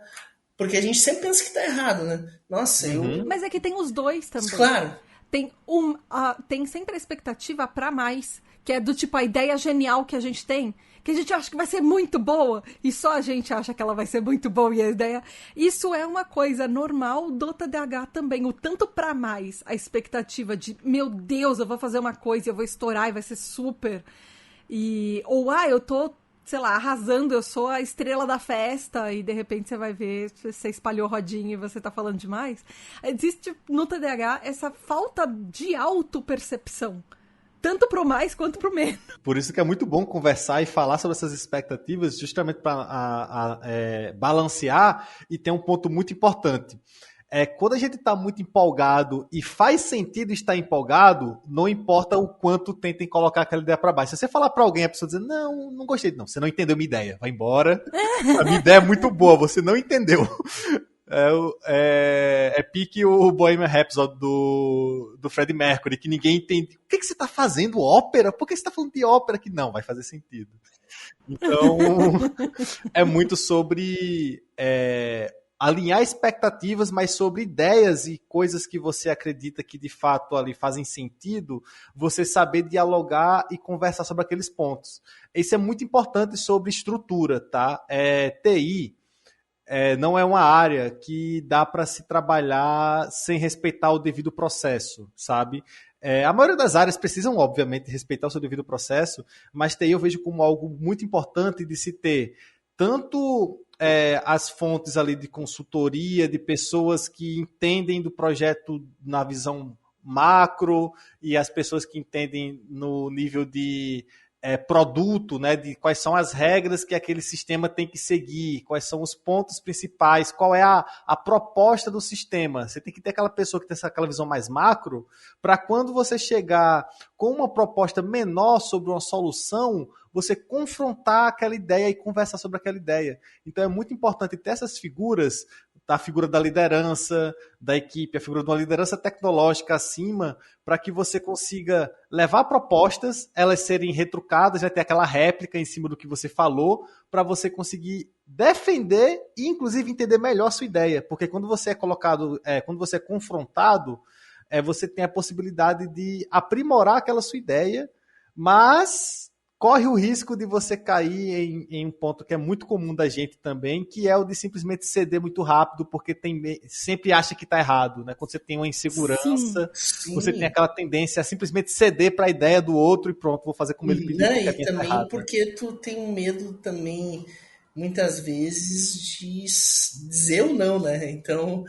Porque a gente sempre pensa que tá errado, né? Nossa, Mas é que tem os dois também. Claro. Tem sempre a expectativa para mais, que é do tipo a ideia genial que a gente tem, que a gente acha que vai ser muito boa, e só a gente acha que ela vai ser muito boa, e a ideia... Isso é uma coisa normal do TDAH também, o tanto para mais, a expectativa de, meu Deus, eu vou fazer uma coisa, eu vou estourar e vai ser super, ou eu tô, sei lá, arrasando, eu sou a estrela da festa, e de repente você vai ver, você espalhou rodinha e você tá falando demais. Existe no TDAH essa falta de autopercepção, tanto pro mais quanto pro menos. Por isso que é muito bom conversar e falar sobre essas expectativas, justamente para balancear, e tem um ponto muito importante. Quando a gente está muito empolgado e faz sentido estar empolgado, não importa o quanto tentem colocar aquela ideia para baixo. Se você falar para alguém, a pessoa dizer, não gostei, não, você não entendeu minha ideia, vai embora, a minha ideia é muito boa, você não entendeu. Pique o Bohemian Rhapsody do Freddie Mercury, que ninguém entende. O que você está fazendo? Ópera? Por que você está falando de ópera? Que não, vai fazer sentido. Então, é muito sobre alinhar expectativas, mas sobre ideias e coisas que você acredita que de fato ali fazem sentido, você saber dialogar e conversar sobre aqueles pontos. Isso é muito importante sobre estrutura, tá? TI não é uma área que dá para se trabalhar sem respeitar o devido processo, sabe? A maioria das áreas precisam, obviamente, respeitar o seu devido processo, mas TI eu vejo como algo muito importante de se ter tanto as fontes ali de consultoria, de pessoas que entendem do projeto na visão macro e as pessoas que entendem no nível de produto, né, de quais são as regras que aquele sistema tem que seguir, quais são os pontos principais, qual é a proposta do sistema. Você tem que ter aquela pessoa que tem aquela visão mais macro, para quando você chegar com uma proposta menor sobre uma solução, você confrontar aquela ideia e conversar sobre aquela ideia. Então é muito importante ter essas figuras, a figura da liderança, da equipe, a figura de uma liderança tecnológica acima, para que você consiga levar propostas, elas serem retrucadas, já ter aquela réplica em cima do que você falou, para você conseguir defender e, inclusive, entender melhor a sua ideia. Porque quando você é colocado, quando você é confrontado, você tem a possibilidade de aprimorar aquela sua ideia, mas corre o risco de você cair em um ponto que é muito comum da gente também, que é o de simplesmente ceder muito rápido, porque sempre acha que está errado, né? Quando você tem uma insegurança, sim. Você tem aquela tendência a simplesmente ceder para a ideia do outro e pronto, vou fazer como ele pediu. E também tá porque tu tem um medo também, muitas vezes, de dizer ou não, né? Então,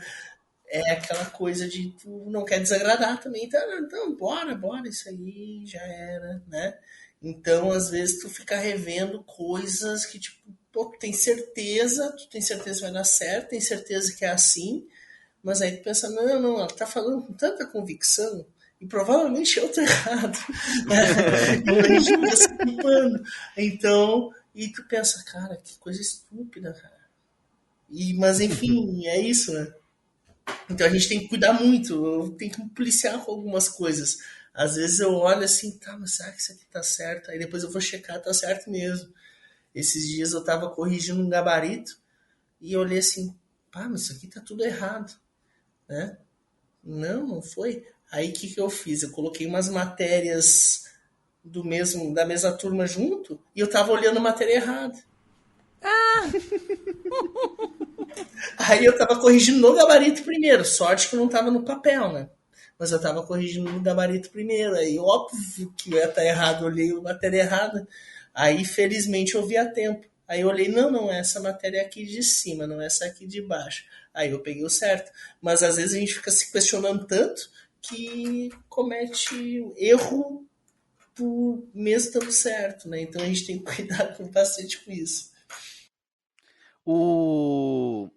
é aquela coisa de tu não quer desagradar também, então bora, isso aí já era, né? Então, às vezes, tu fica revendo coisas que, tipo, pô, tu tem certeza que vai dar certo, tem certeza que é assim, mas aí tu pensa, não, ela tá falando com tanta convicção, e provavelmente eu tô errado. Então a gente fica se culpando. Então, e tu pensa, cara, que coisa estúpida, cara. Mas enfim, é isso, né? Então a gente tem que cuidar muito, eu tenho que me policiar com algumas coisas. Às vezes eu olho assim, tá, mas será que isso aqui tá certo? Aí depois eu vou checar, tá certo mesmo. Esses dias eu tava corrigindo um gabarito e eu olhei assim, pá, mas isso aqui tá tudo errado, né? Não foi. Aí o que eu fiz? Eu coloquei umas matérias da mesma turma junto e eu tava olhando a matéria errada. Aí eu tava corrigindo no gabarito primeiro. Sorte que eu não tava no papel, né? Mas eu tava corrigindo no gabarito primeiro. Aí óbvio que eu ia estar errado, eu olhei a matéria errada. Aí felizmente eu vi a tempo. Aí eu olhei, não, essa matéria é aqui de cima, não é essa aqui de baixo. Aí eu peguei o certo. Mas às vezes a gente fica se questionando tanto que comete erro por mesmo estando certo, né? Então a gente tem que cuidar bastante com isso.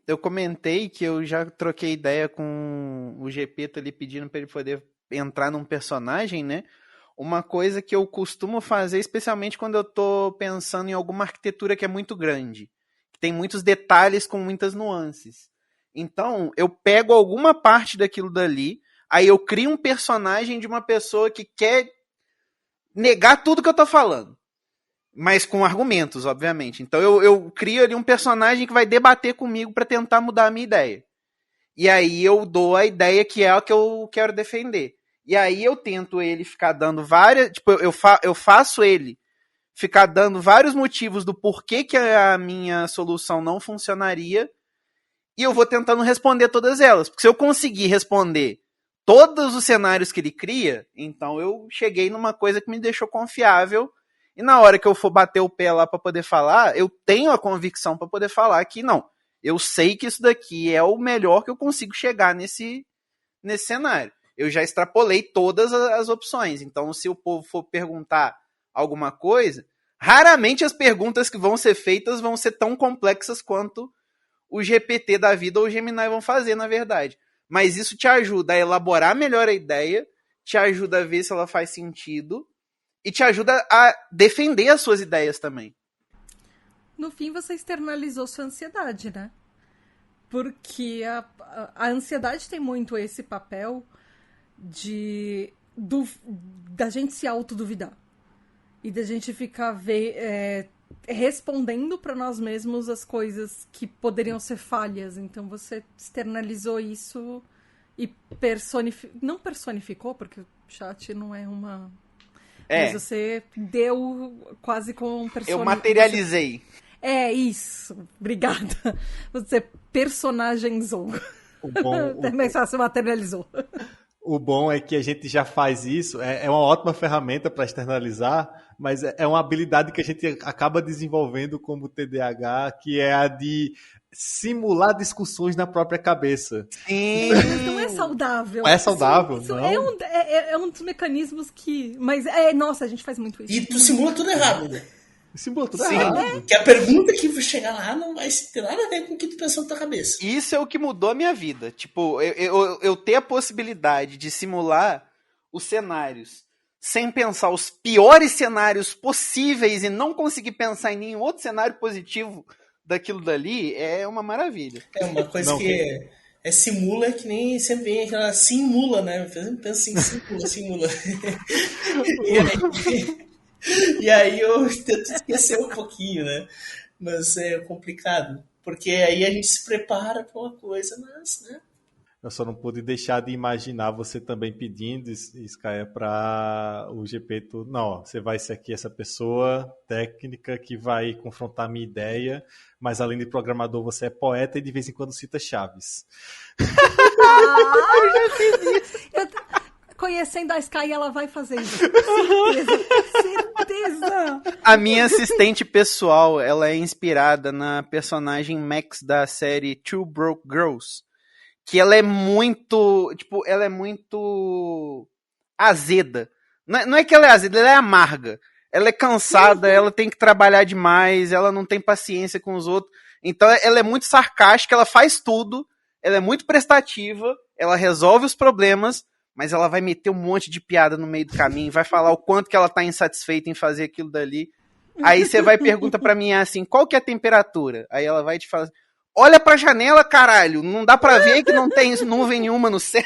Eu comentei que eu já troquei ideia com o Gepeto ali pedindo para ele poder entrar num personagem, né? Uma coisa que eu costumo fazer, especialmente quando eu tô pensando em alguma arquitetura que é muito grande, que tem muitos detalhes com muitas nuances. Então, eu pego alguma parte daquilo dali, aí eu crio um personagem de uma pessoa que quer negar tudo que eu tô falando. Mas com argumentos, obviamente. Então eu crio ali um personagem que vai debater comigo para tentar mudar a minha ideia. E aí eu dou a ideia que é a que eu quero defender. E aí eu tento ele ficar dando várias... Tipo, eu faço ele ficar dando vários motivos do porquê que a minha solução não funcionaria. E eu vou tentando responder todas elas. Porque se eu conseguir responder todos os cenários que ele cria, então eu cheguei numa coisa que me deixou confiável. E na hora que eu for bater o pé lá para poder falar, eu tenho a convicção para poder falar que não, eu sei que isso daqui é o melhor que eu consigo chegar nesse cenário. Eu já extrapolei todas as opções, então se o povo for perguntar alguma coisa, raramente as perguntas que vão ser feitas vão ser tão complexas quanto o GPT da vida ou o Gemini vão fazer, na verdade. Mas isso te ajuda a elaborar melhor a ideia, te ajuda a ver se ela faz sentido, e te ajuda a defender as suas ideias também. No fim, você externalizou sua ansiedade, né? Porque a ansiedade tem muito esse papel da gente se autoduvidar. E da gente ficar respondendo para nós mesmos as coisas que poderiam ser falhas. Então, você externalizou isso e não personificou, porque o chat não é uma... Mas você deu quase com um personagem. Eu materializei. Isso. Obrigada. Você personagenzou. É mais fácil, materializou. O bom é que a gente já faz isso, é uma ótima ferramenta para externalizar, mas é uma habilidade que a gente acaba desenvolvendo como TDAH, que é a de simular discussões na própria cabeça. Sim. Não é saudável. É saudável, isso não. É um dos mecanismos que... Mas, nossa, a gente faz muito isso. E tu simula tudo errado, né? Simula tudo errado. Que a pergunta que chegar lá não vai ter nada a ver com o que tu pensou na tua cabeça. Isso é o que mudou a minha vida. Tipo, eu ter a possibilidade de simular os cenários sem pensar os piores cenários possíveis e não conseguir pensar em nenhum outro cenário positivo daquilo dali é uma maravilha. É uma coisa simula, que nem sempre vem aquela simula, né? Pensa assim, simula. E aí eu tento esquecer um pouquinho, né? Mas é complicado. Porque aí a gente se prepara para uma coisa, mas, né? Eu só não pude deixar de imaginar você também pedindo, Skya, para o GP. Não, você vai ser aqui essa pessoa técnica que vai confrontar a minha ideia, mas além de programador, você é poeta e de vez em quando cita Chaves. Eu já fiz isso. Conhecendo a Sky, ela vai fazer isso. Certeza! A minha assistente pessoal, ela é inspirada na personagem Max da série Two Broke Girls, que ela é muito, tipo, ela é muito azeda. Não é que ela é azeda, ela é amarga. Ela é cansada, ela tem que trabalhar demais, ela não tem paciência com os outros. Então ela é muito sarcástica, ela faz tudo, ela é muito prestativa, ela resolve os problemas, mas ela vai meter um monte de piada no meio do caminho, vai falar o quanto que ela tá insatisfeita em fazer aquilo dali. Aí você vai e pergunta pra mim assim, qual que é a temperatura? Aí ela vai te falar assim, olha pra janela, caralho, não dá pra ver que não tem nuvem nenhuma no céu.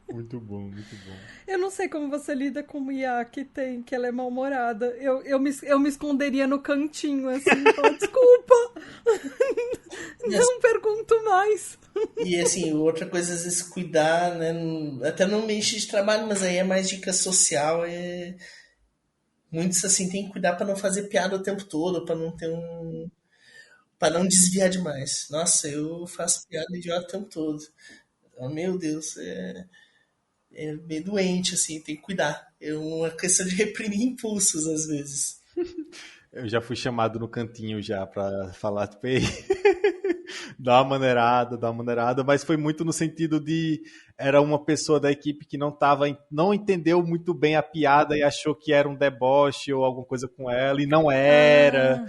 Muito bom, muito bom. Eu não sei como você lida com o IA que ela é mal-humorada. Eu me esconderia no cantinho, assim, falar, desculpa, não pergunto mais. E assim, outra coisa, às vezes, cuidar, né? Até no ambiente de trabalho, mas aí é mais dica social. Muitos, assim, tem que cuidar para não fazer piada o tempo todo, para não ter para não desviar demais. Nossa, eu faço piada idiota o tempo todo. Oh, meu Deus, é meio doente, assim, tem que cuidar. É uma questão de reprimir impulsos, às vezes. Eu já fui chamado no cantinho já pra falar, tipo, ei, dá uma maneirada, mas foi muito no sentido de, era uma pessoa da equipe que não entendeu muito bem a piada e achou que era um deboche ou alguma coisa com ela, e não era.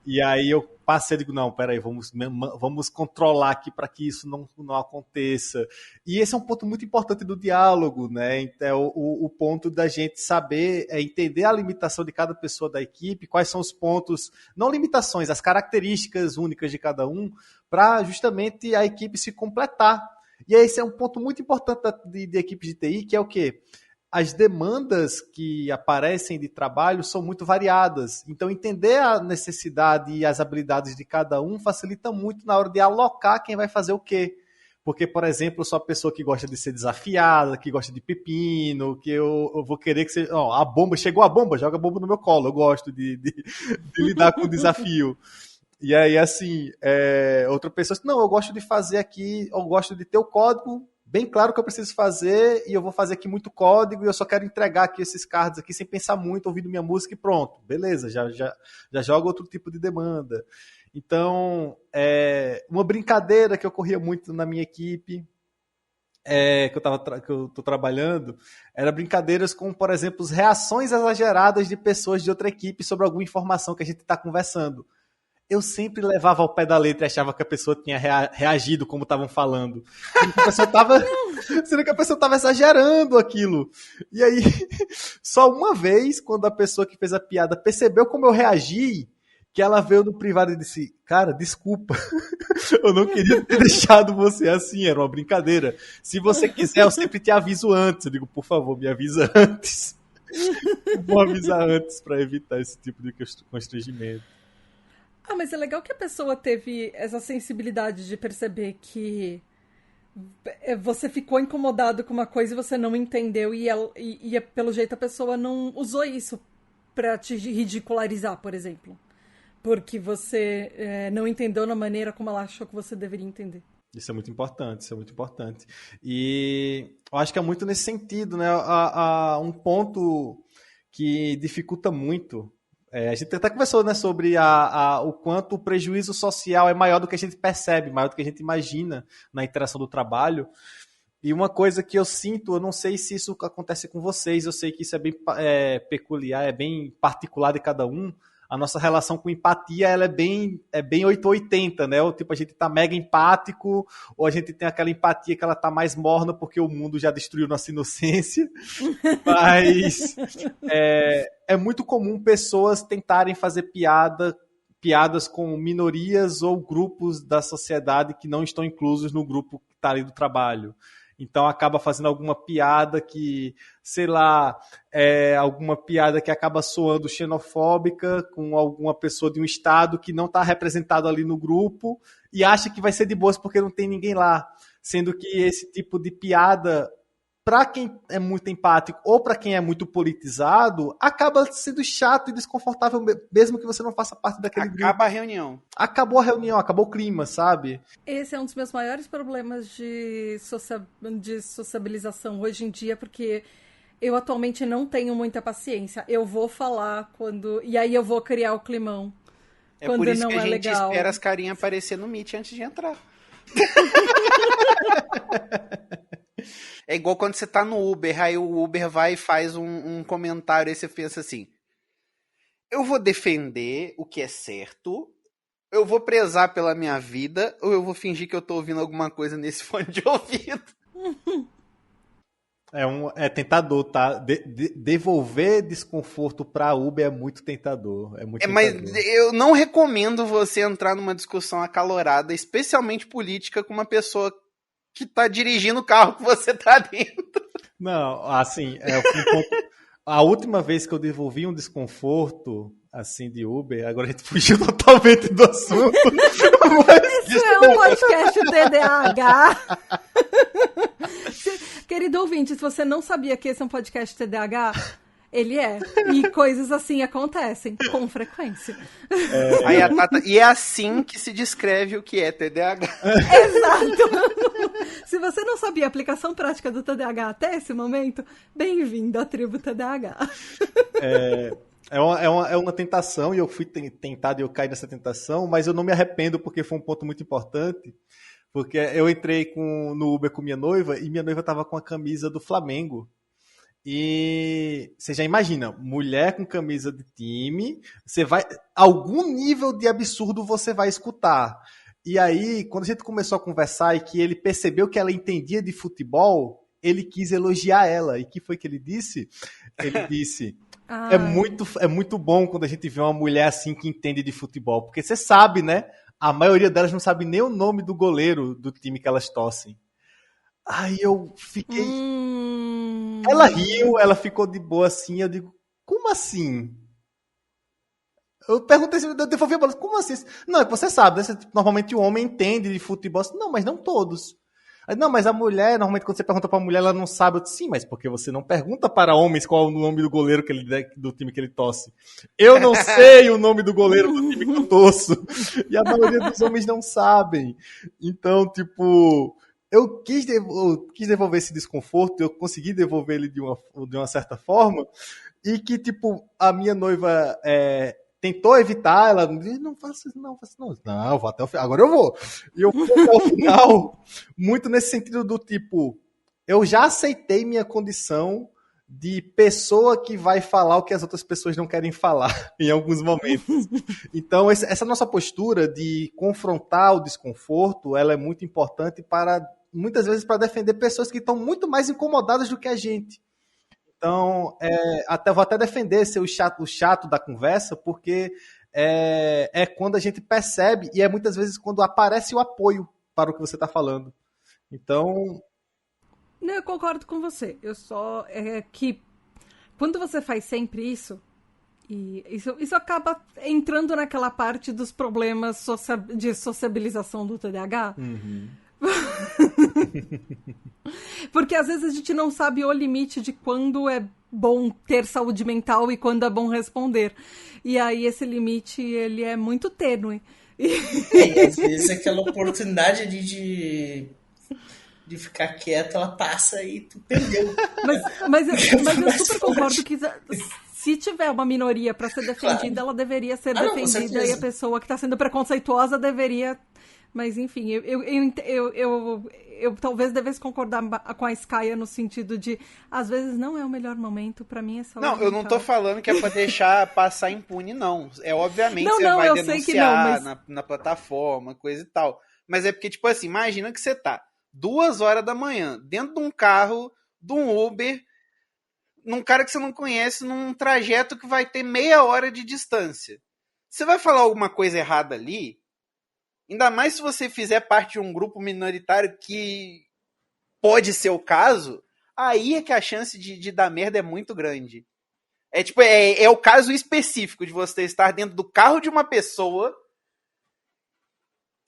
E aí eu passei e digo, não, peraí, vamos controlar aqui para que isso não aconteça. E esse é um ponto muito importante do diálogo, né? Então, o ponto da gente saber, entender a limitação de cada pessoa da equipe, quais são os pontos, não limitações, as características únicas de cada um, para justamente a equipe se completar. E esse é um ponto muito importante de equipe de TI, que é o quê? As demandas que aparecem de trabalho são muito variadas. Então, entender a necessidade e as habilidades de cada um facilita muito na hora de alocar quem vai fazer o quê. Porque, por exemplo, eu sou a pessoa que gosta de ser desafiada, que gosta de pepino, que eu vou querer que seja... a bomba, chegou a bomba, joga a bomba no meu colo. Eu gosto de lidar com o desafio. E aí, assim, outra pessoa diz, não, eu gosto de fazer aqui, eu gosto de ter o código bem claro que eu preciso fazer, e eu vou fazer aqui muito código, e eu só quero entregar aqui esses cards aqui sem pensar muito, ouvindo minha música e pronto. Beleza, já joga outro tipo de demanda. Então, uma brincadeira que ocorria muito na minha equipe, que eu estou trabalhando, era brincadeiras com, por exemplo, reações exageradas de pessoas de outra equipe sobre alguma informação que a gente está conversando. Eu sempre levava ao pé da letra e achava que a pessoa tinha reagido como estavam falando. Sendo que a pessoa estava exagerando aquilo. E aí, só uma vez, quando a pessoa que fez a piada percebeu como eu reagi, que ela veio no privado e disse, cara, desculpa, eu não queria ter deixado você assim, era uma brincadeira. Se você quiser, eu sempre te aviso antes. Eu digo, por favor, me avisa antes. Vou avisar antes para evitar esse tipo de constrangimento. Mas é legal que a pessoa teve essa sensibilidade de perceber que você ficou incomodado com uma coisa e você não entendeu e pelo jeito a pessoa não usou isso pra te ridicularizar, por exemplo. Porque você não entendeu na maneira como ela achou que você deveria entender. Isso é muito importante, E eu acho que é muito nesse sentido, né? Um ponto que dificulta muito. A gente até conversou, né, sobre o quanto o prejuízo social é maior do que a gente percebe, maior do que a gente imagina na interação do trabalho. E uma coisa que eu sinto, eu não sei se isso acontece com vocês, eu sei que isso é bem peculiar, é bem particular de cada um. A nossa relação com empatia, ela é bem 880, né? Ou, tipo, a gente tá mega empático, ou a gente tem aquela empatia que ela tá mais morna porque o mundo já destruiu nossa inocência. Mas é muito comum pessoas tentarem fazer piadas com minorias ou grupos da sociedade que não estão inclusos no grupo que tá ali do trabalho. Então acaba fazendo alguma piada que, sei lá, alguma piada que acaba soando xenofóbica com alguma pessoa de um estado que não está representado ali no grupo e acha que vai ser de boas porque não tem ninguém lá. Sendo que esse tipo de piada, para quem é muito empático ou para quem é muito politizado, acaba sendo chato e desconfortável, mesmo que você não faça parte daquele grupo. Acaba a reunião. Acabou a reunião, acabou o clima, sabe? Esse é um dos meus maiores problemas de sociabilização hoje em dia, porque eu atualmente não tenho muita paciência. Eu vou falar e aí eu vou criar o climão. É quando por isso não que a é gente legal. espera as carinhas aparecer no Meet antes de entrar. É igual quando você tá no Uber, aí o Uber vai e faz um comentário, aí você pensa assim, eu vou defender o que é certo, eu vou prezar pela minha vida, ou eu vou fingir que eu tô ouvindo alguma coisa nesse fone de ouvido? É tentador, tá? Devolver desconforto pra Uber é muito tentador. É muito Mas tentador. eu não recomendo você entrar numa discussão acalorada, especialmente política, com uma pessoa que tá dirigindo o carro que você tá dentro. Não, assim, a última vez que eu devolvi um desconforto assim de Uber, agora a gente fugiu totalmente do assunto. Isso é um podcast TDAH. Querido ouvinte, se você não sabia que esse é um podcast TDAH, ele é. E coisas assim acontecem com frequência. Aí a Tata, e é assim que se descreve o que é TDAH. Exato! Se você não sabia a aplicação prática do TDAH até esse momento, bem-vindo à tribo TDAH. É uma tentação, e eu fui tentado e eu caí nessa tentação, mas eu não me arrependo porque foi um ponto muito importante. Porque eu entrei no Uber com minha noiva e minha noiva estava com a camisa do Flamengo. E você já imagina, mulher com camisa de time, algum nível de absurdo você vai escutar. E aí, quando a gente começou a conversar e que ele percebeu que ela entendia de futebol, ele quis elogiar ela. E o que foi que ele disse? Ele disse... É muito bom quando a gente vê uma mulher assim que entende de futebol, porque você sabe, né? A maioria delas não sabe nem o nome do goleiro do time que elas torcem. Aí eu fiquei... Ela riu, ela ficou de boa assim, eu digo, como assim? Eu perguntei, eu devolvi a bola, como assim? Não, é que você sabe, né? Normalmente o homem entende de futebol. Não, mas não todos. Não, mas a mulher, normalmente quando você pergunta pra mulher, ela não sabe. Eu disse, sim, mas porque você não pergunta para homens qual é o nome do goleiro do time que ele torce. Eu não sei o nome do goleiro do time que eu torço. E a maioria dos homens não sabem. Então, tipo, eu quis devolver esse desconforto, eu consegui devolver ele de uma certa forma, e que, tipo, a minha noiva... tentou evitar, ela disse, não faça isso, não. Não, eu vou até o final, agora eu vou. E eu fui até o final, muito nesse sentido do tipo, eu já aceitei minha condição de pessoa que vai falar o que as outras pessoas não querem falar em alguns momentos. Então, essa nossa postura de confrontar o desconforto, ela é muito importante muitas vezes, para defender pessoas que estão muito mais incomodadas do que a gente. Então, vou até defender ser o chato da conversa, porque é quando a gente percebe, e é muitas vezes quando aparece o apoio para o que você está falando. Então... Não, eu concordo com você. Eu só... que quando você faz sempre isso, e isso acaba entrando naquela parte dos problemas de sociabilização do TDAH. Uhum. Porque às vezes a gente não sabe o limite de quando é bom ter saúde mental e quando é bom responder. E aí esse limite, ele é muito tênue. E às vezes aquela oportunidade de ficar quieto, ela passa e tu perdeu. Mas eu super concordo que se tiver uma minoria para ser defendida, ela deveria ser defendida, não, e a pessoa que está sendo preconceituosa deveria... Mas, enfim, eu talvez devesse concordar com a Skaya no sentido de, às vezes, não é o melhor momento, pra mim é saúde mental. Não, eu não tô falando que é pra deixar passar impune, não. Obviamente você não, vai eu denunciar sei que não, mas... na plataforma, coisa e tal. Mas é porque, tipo assim, imagina que você tá 2h da manhã, dentro de um carro, de um Uber, num cara que você não conhece, num trajeto que vai ter meia hora de distância. Você vai falar alguma coisa errada ali... Ainda mais se você fizer parte de um grupo minoritário que pode ser o caso, aí é que a chance de dar merda é muito grande. É o caso específico de você estar dentro do carro de uma pessoa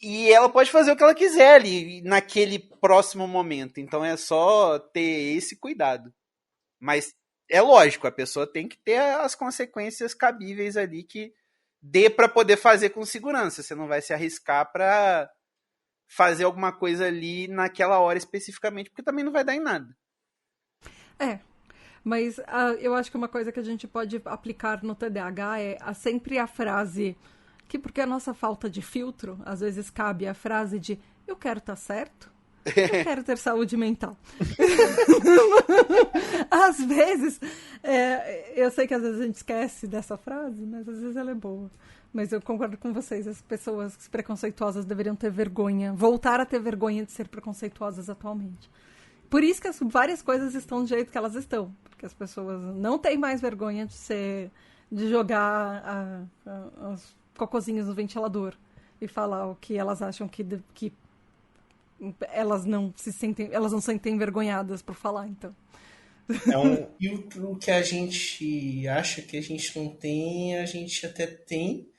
e ela pode fazer o que ela quiser ali naquele próximo momento. Então é só ter esse cuidado. Mas é lógico, a pessoa tem que ter as consequências cabíveis ali que dê para poder fazer com segurança. Você não vai se arriscar para fazer alguma coisa ali naquela hora especificamente, porque também não vai dar em nada. Mas eu acho que uma coisa que a gente pode aplicar no TDAH é sempre a frase que porque a nossa falta de filtro, às vezes cabe a frase de eu quero estar certo, eu quero ter saúde mental. Às vezes, eu sei que às vezes a gente esquece dessa frase, mas às vezes ela é boa. Mas eu concordo com vocês, as pessoas preconceituosas deveriam ter vergonha, voltar a ter vergonha de ser preconceituosas atualmente. Por isso que várias coisas estão do jeito que elas estão, porque as pessoas não têm mais vergonha de jogar os cocozinhos no ventilador e falar o que elas acham que elas não sentem envergonhadas por falar, então. E o que a gente acha que a gente não tem, a gente até tem,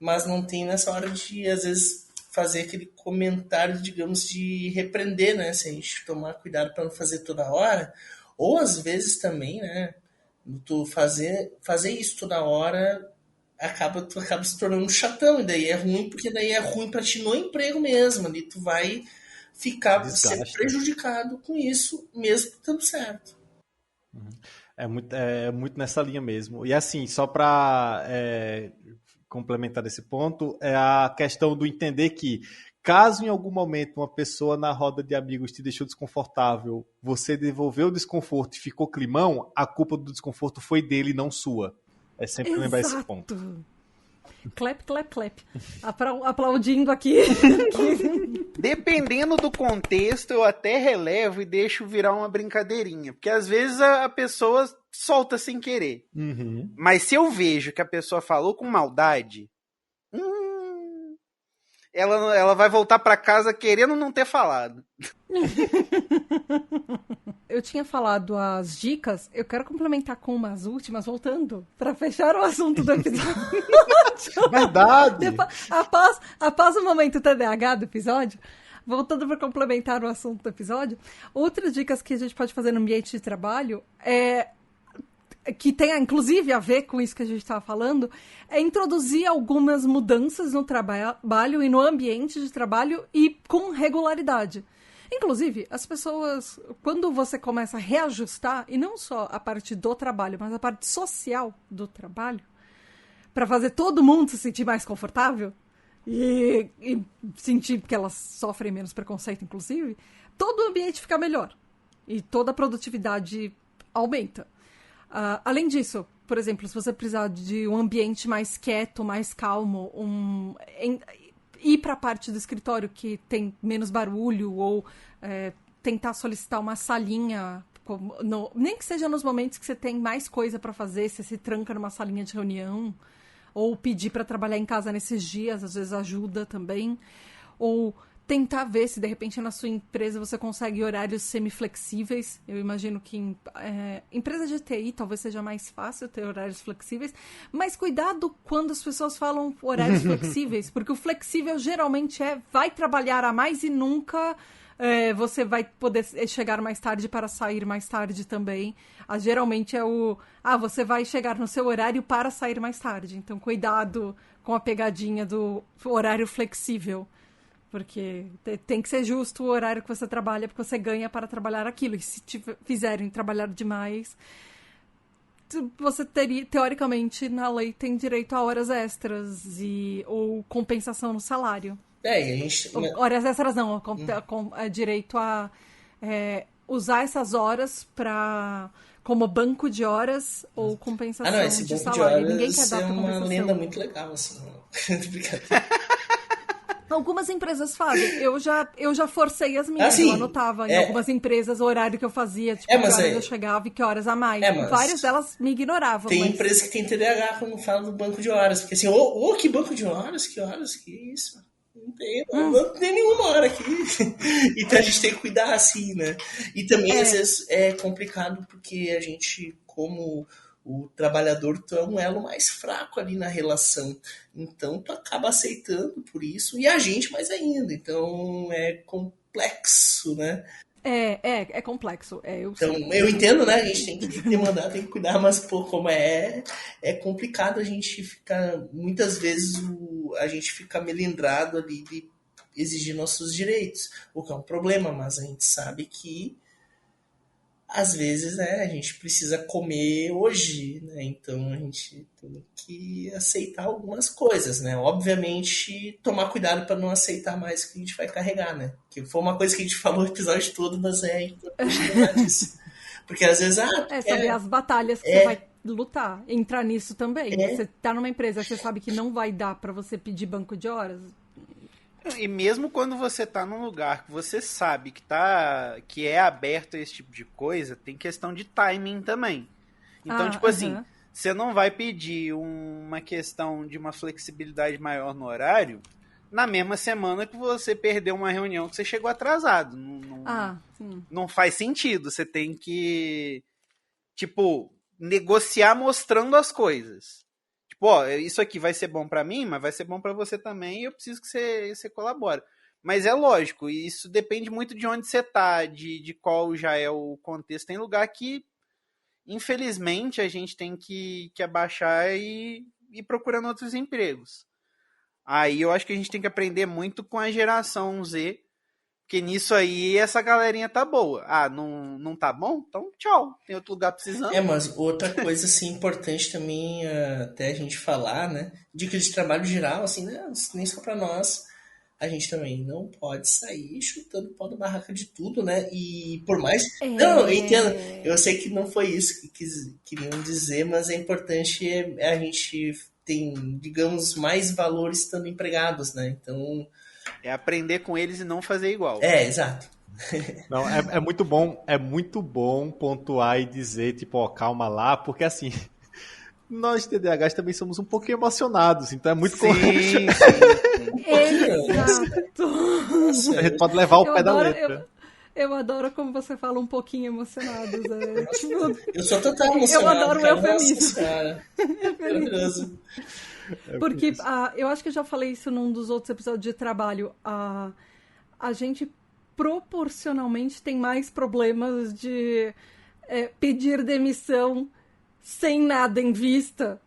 mas não tem nessa hora de, às vezes, fazer aquele comentário, digamos, de repreender, né? Se a gente tomar cuidado para não fazer toda hora, ou às vezes também, né? Tu fazer isso toda hora, tu acaba se tornando um chatão, e daí é ruim, porque daí é ruim para ti no emprego mesmo, ali tu vai ser prejudicado com isso, mesmo estando certo. É muito nessa linha mesmo. E assim, só para complementar esse ponto, é a questão do entender que, caso em algum momento uma pessoa na roda de amigos te deixou desconfortável, você devolveu o desconforto e ficou climão, a culpa do desconforto foi dele, não sua. É sempre lembrar esse ponto. Clap, clap, clap. Aplaudindo aqui. Dependendo do contexto, eu até relevo e deixo virar uma brincadeirinha. Porque às vezes a pessoa solta sem querer. Uhum. Mas se eu vejo que a pessoa falou com maldade, ela vai voltar pra casa querendo não ter falado. Eu tinha falado as dicas, eu quero complementar com umas últimas, voltando, para fechar o assunto do episódio. Verdade! Após o momento TDAH do episódio, voltando para complementar o assunto do episódio, outras dicas que a gente pode fazer no ambiente de trabalho que tem inclusive a ver com isso que a gente estava falando, é introduzir algumas mudanças no trabalho e no ambiente de trabalho e com regularidade. Inclusive, as pessoas, quando você começa a reajustar, e não só a parte do trabalho, mas a parte social do trabalho, para fazer todo mundo se sentir mais confortável e sentir que elas sofrem menos preconceito, inclusive, todo o ambiente fica melhor e toda a produtividade aumenta. Além disso, por exemplo, se você precisar de um ambiente mais quieto, mais calmo, ir para a parte do escritório que tem menos barulho ou tentar solicitar uma salinha, nem que seja nos momentos que você tem mais coisa para fazer, você se tranca numa salinha de reunião, ou pedir para trabalhar em casa nesses dias, às vezes ajuda também, ou tentar ver se de repente na sua empresa você consegue horários semiflexíveis. Eu imagino que em empresa de TI talvez seja mais fácil ter horários flexíveis, mas cuidado quando as pessoas falam horários flexíveis, porque o flexível geralmente vai trabalhar a mais e nunca você vai poder chegar mais tarde para sair mais tarde também. Geralmente você vai chegar no seu horário para sair mais tarde, então cuidado com a pegadinha do horário flexível. Porque tem que ser justo o horário que você trabalha, porque você ganha para trabalhar aquilo. E se fizerem trabalhar demais, você teoricamente, na lei, tem direito a horas extras ou compensação no salário. E a gente... Horas extras não, direito a usar essas horas como banco de horas ou compensação esse de banco salário. De horas Ninguém quer dar uma lenda muito legal, assim. Algumas empresas fazem. Eu já forcei as minhas. Eu anotava em algumas empresas o horário que eu fazia, tipo, que horas eu chegava e que horas a mais. Várias delas me ignoravam. Tem empresa que tem TDAH quando fala do banco de horas. Porque assim, que banco de horas? Que horas? Que isso? Não tem nenhuma hora aqui. Então a gente tem que cuidar assim, né? E também, às vezes, é complicado porque a gente, como o trabalhador, tu é um elo mais fraco ali na relação. Então, tu acaba aceitando por isso. E a gente mais ainda. Então, é complexo, né? É complexo. Eu entendo, né? A gente tem que demandar, tem que cuidar, mas, como é complicado, a gente fica... Muitas vezes, a gente fica melindrado ali de exigir nossos direitos. O que é um problema, mas a gente sabe que às vezes, né, a gente precisa comer hoje, né? Então a gente tem que aceitar algumas coisas, né? Obviamente, tomar cuidado para não aceitar mais que a gente vai carregar, né? Que foi uma coisa que a gente falou o episódio todo, mas é importante lembrar disso. Porque às vezes, saber as batalhas que você vai lutar, entrar nisso também. Você tá numa empresa, você sabe que não vai dar para você pedir banco de horas. E mesmo quando você tá num lugar que você sabe que é aberto a esse tipo de coisa, tem questão de timing também. Então, assim, você não vai pedir uma questão de uma flexibilidade maior no horário na mesma semana que você perdeu uma reunião que você chegou atrasado. Não faz sentido. Você tem que, negociar mostrando as coisas. Isso aqui vai ser bom pra mim, mas vai ser bom pra você também e eu preciso que você colabore. Mas é lógico, isso depende muito de onde você tá, de qual já é o contexto. Tem lugar que, infelizmente, a gente tem que abaixar e ir procurando outros empregos. Aí eu acho que a gente tem que aprender muito com a geração Z, porque nisso aí essa galerinha tá boa. Não tá bom? Então tchau, tem outro lugar precisando. Mas outra coisa assim importante também até a gente falar, né? Dica de trabalho geral, assim, né? Nem só para nós, a gente também não pode sair chutando pau da barraca de tudo, né? E por mais... Não, eu entendo. Eu sei que não foi isso que queriam dizer, mas é importante a gente tem, digamos, mais valor estando empregados, né? Então... É aprender com eles e não fazer igual. Exato. Não, é muito bom pontuar e dizer, calma lá, porque assim, nós TDAHs também somos um pouco emocionados, então é muito sim. Exato. A gente pode levar o pé da letra. Eu adoro como você fala um pouquinho emocionados. Eu sou total emocionado. Eu adoro o eufemismo. Maravilhoso. Porque eu acho que eu já falei isso num dos outros episódios de trabalho. A gente proporcionalmente tem mais problemas de pedir demissão sem nada em vista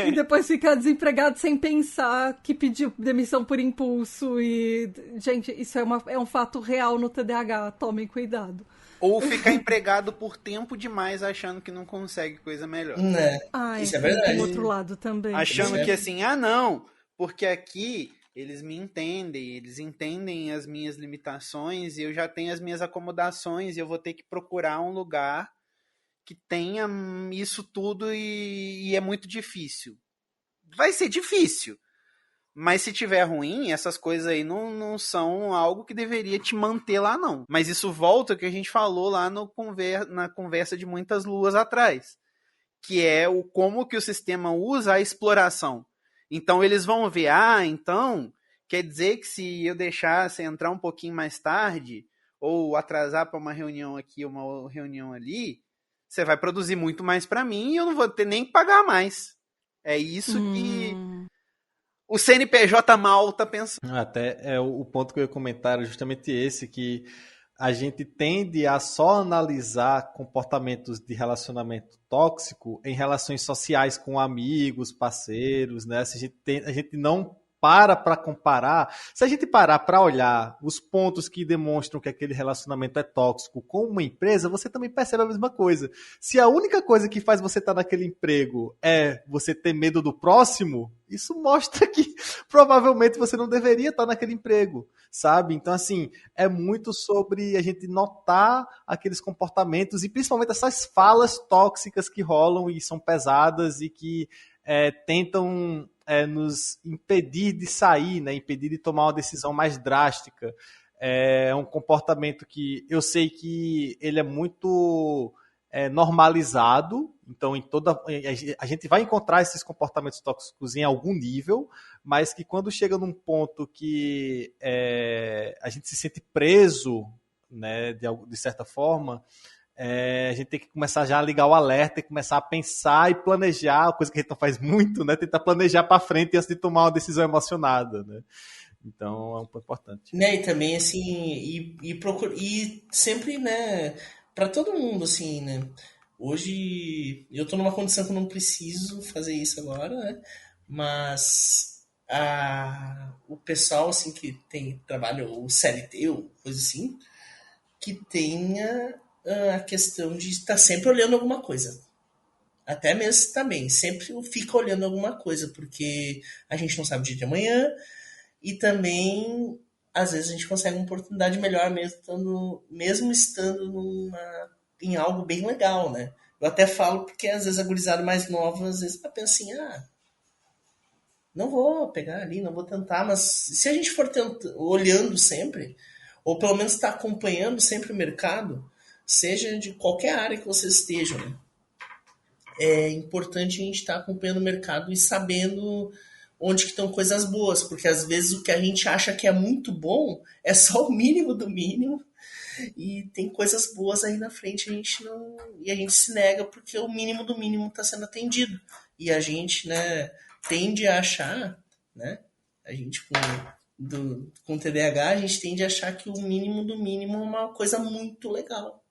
e depois ficar desempregado sem pensar que pediu demissão por impulso. E, gente, isso é um fato real no TDAH. Tomem cuidado. Ou ficar empregado por tempo demais achando que não consegue coisa melhor. Isso é verdade. Do outro lado também. Achando que assim, não, porque aqui eles me entendem, eles entendem as minhas limitações e eu já tenho as minhas acomodações e eu vou ter que procurar um lugar que tenha isso tudo e é muito difícil. Vai ser difícil. Mas se tiver ruim, essas coisas aí não são algo que deveria te manter lá, não. Mas isso volta ao que a gente falou lá na conversa de muitas luas atrás. Que é como que o sistema usa a exploração. Então eles vão ver, então quer dizer que se eu deixasse entrar um pouquinho mais tarde, ou atrasar para uma reunião aqui, uma reunião ali, você vai produzir muito mais para mim e eu não vou ter nem que pagar mais. É isso que o CNPJ mal tá pensando. Até o ponto que eu ia comentar era justamente esse, que a gente tende a só analisar comportamentos de relacionamento tóxico em relações sociais com amigos, parceiros, né? A gente não para comparar. Se a gente parar para olhar os pontos que demonstram que aquele relacionamento é tóxico com uma empresa, você também percebe a mesma coisa. Se a única coisa que faz você estar naquele emprego é você ter medo do próximo, isso mostra que provavelmente você não deveria estar naquele emprego, sabe? Então, assim, é muito sobre a gente notar aqueles comportamentos e principalmente essas falas tóxicas que rolam e são pesadas e que tentam nos impedir de sair, né? Impedir de tomar uma decisão mais drástica. É um comportamento que eu sei que ele é muito normalizado, então a gente vai encontrar esses comportamentos tóxicos em algum nível, mas que quando chega num ponto que a gente se sente preso, né, de certa forma, a gente tem que começar já a ligar o alerta e começar a pensar e planejar, coisa que a gente não faz muito, né? Tentar planejar para frente antes de tomar uma decisão emocionada, né? Então é um ponto importante. Né, e também assim, e sempre, né, para todo mundo, assim, né? Hoje eu tô numa condição que eu não preciso fazer isso agora, né? Mas o pessoal, assim, que tem trabalho, ou CLT, ou coisa assim, que tenha a questão de estar sempre olhando alguma coisa. Até mesmo também, sempre fica olhando alguma coisa, porque a gente não sabe o dia de amanhã e também, às vezes, a gente consegue uma oportunidade melhor mesmo estando em algo bem legal, né? Eu até falo porque, às vezes, a gurizada mais nova, às vezes, pensa assim, não vou pegar ali, não vou tentar, mas se a gente for olhando sempre, ou pelo menos estar acompanhando sempre o mercado, seja de qualquer área que vocês estejam, né? É importante a gente estar acompanhando o mercado e sabendo onde que estão coisas boas, porque às vezes o que a gente acha que é muito bom é só o mínimo do mínimo e tem coisas boas aí na frente e a gente se nega porque o mínimo do mínimo está sendo atendido e a gente, né, tende a achar, né, a gente com TDAH a gente tende a achar que o mínimo do mínimo é uma coisa muito legal,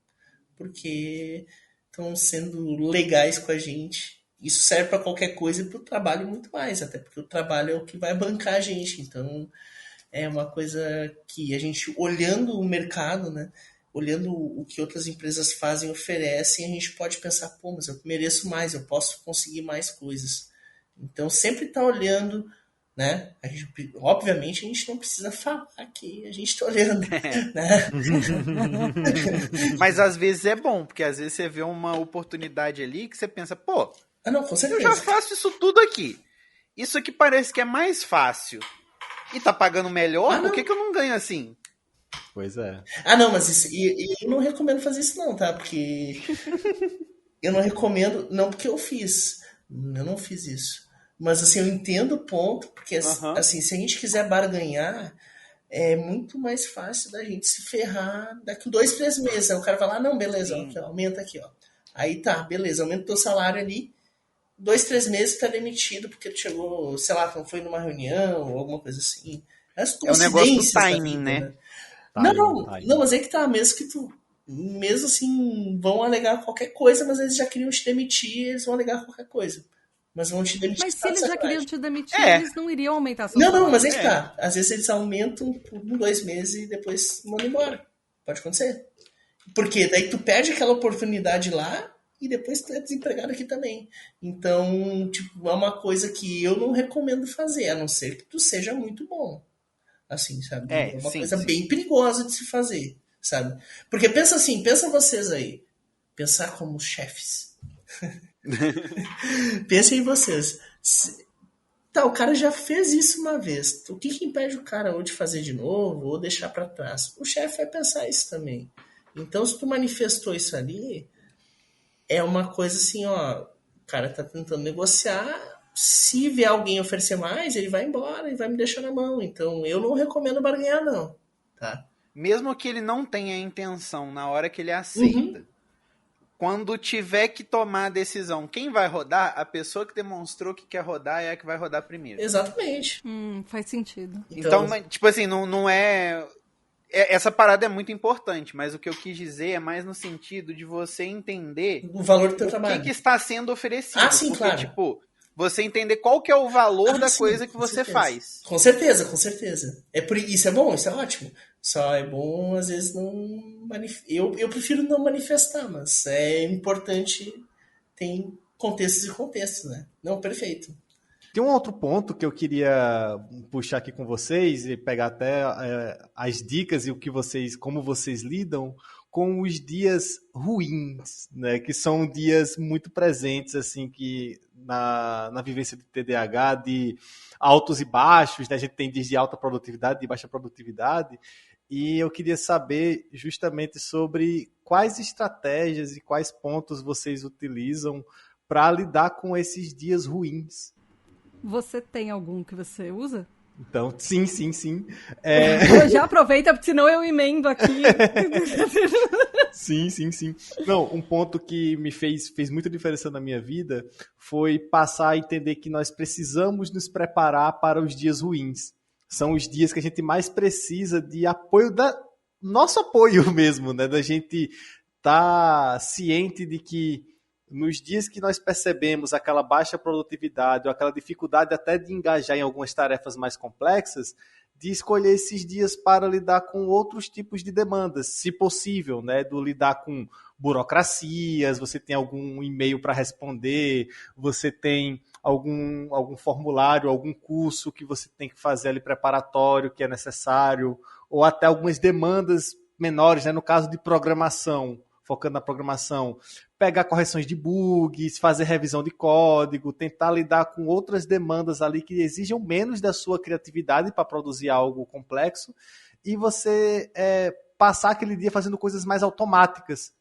porque estão sendo legais com a gente. Isso serve para qualquer coisa e para o trabalho muito mais, até porque o trabalho é o que vai bancar a gente. Então, é uma coisa que a gente, olhando o mercado, né, olhando o que outras empresas fazem e oferecem, a gente pode pensar, pô, mas eu mereço mais, eu posso conseguir mais coisas. Então, sempre está olhando, né? Obviamente, a gente não precisa falar que a gente está olhando, né? Mas às vezes é bom, porque às vezes você vê uma oportunidade ali que você pensa, pô, não, com certeza. Eu já faço isso tudo aqui. Isso aqui parece que é mais fácil. E tá pagando melhor, por que eu não ganho assim? Pois é. Não, mas isso, eu não recomendo fazer isso não, tá? Porque eu não recomendo, não porque eu fiz. Eu não fiz isso. Mas assim, eu entendo o ponto, porque assim, se a gente quiser barganhar, é muito mais fácil da gente se ferrar daqui 2, 3 meses. Aí o cara vai lá, não, beleza, ó, aqui, ó, aumenta aqui, ó. Aí tá, beleza, aumenta o teu salário ali. 2, 3 meses tá demitido porque tu chegou, sei lá, não foi numa reunião ou alguma coisa assim. É o negócio do timing, né? Não, mas é que tá, mesmo assim, vão alegar qualquer coisa, mas eles já queriam te demitir, eles vão alegar qualquer coisa. Mas vão te demitir. Mas se eles já queriam te demitir, eles não iriam aumentar a sua Não, mas é que tá. Às vezes eles aumentam por 2 meses e depois mandam embora. Pode acontecer. Porque daí tu perde aquela oportunidade lá e depois tu é desempregado aqui também. Então, tipo, é uma coisa que eu não recomendo fazer, a não ser que tu seja muito bom. Assim, sabe? É uma coisa bem perigosa de se fazer, sabe? Porque pensa assim, pensa vocês aí. Pensar como chefes. Pensem em vocês. Tá, o cara já fez isso uma vez. O que impede o cara ou de fazer de novo ou deixar para trás? O chefe vai pensar isso também. Então, se tu manifestou isso ali, é uma coisa assim, ó, o cara tá tentando negociar, se vier alguém oferecer mais, ele vai embora e vai me deixar na mão. Então, eu não recomendo barganhar, não, tá? Mesmo que ele não tenha intenção na hora que ele aceita, quando tiver que tomar a decisão, quem vai rodar? A pessoa que demonstrou que quer rodar é a que vai rodar primeiro. Exatamente. Faz sentido. Então, tipo assim, não é... Essa parada é muito importante, mas o que eu quis dizer é mais no sentido de você entender o valor do teu trabalho. O que está sendo oferecido. Sim, porque, claro. tipo, você entender qual que é o valor da coisa que você faz. Com certeza, com certeza. Isso é bom, isso é ótimo. Só é bom, às vezes, não... Eu prefiro não manifestar, mas é importante, tem contextos e contextos, né? Não, perfeito. Tem um outro ponto que eu queria puxar aqui com vocês e pegar até as dicas e como vocês lidam com os dias ruins, né? Que são dias muito presentes assim que na vivência do TDAH, de altos e baixos, né? A gente tem dias de alta produtividade, de baixa produtividade, e eu queria saber justamente sobre quais estratégias e quais pontos vocês utilizam para lidar com esses dias ruins. Você tem algum que você usa? Então, sim. Já aproveita, porque senão eu emendo aqui. Sim. Não, um ponto que me fez muita diferença na minha vida foi passar a entender que nós precisamos nos preparar para os dias ruins. São os dias que a gente mais precisa de apoio, nosso apoio mesmo, né? Da gente estar ciente de que nos dias que nós percebemos aquela baixa produtividade ou aquela dificuldade até de engajar em algumas tarefas mais complexas, de escolher esses dias para lidar com outros tipos de demandas, se possível, né? Do lidar com burocracias, você tem algum e-mail para responder, você tem algum formulário, algum curso que você tem que fazer ali preparatório, que é necessário, ou até algumas demandas menores, né? No caso de programação, focando na programação, pegar correções de bugs, fazer revisão de código, tentar lidar com outras demandas ali que exijam menos da sua criatividade para produzir algo complexo, e você passar aquele dia fazendo coisas mais automáticas.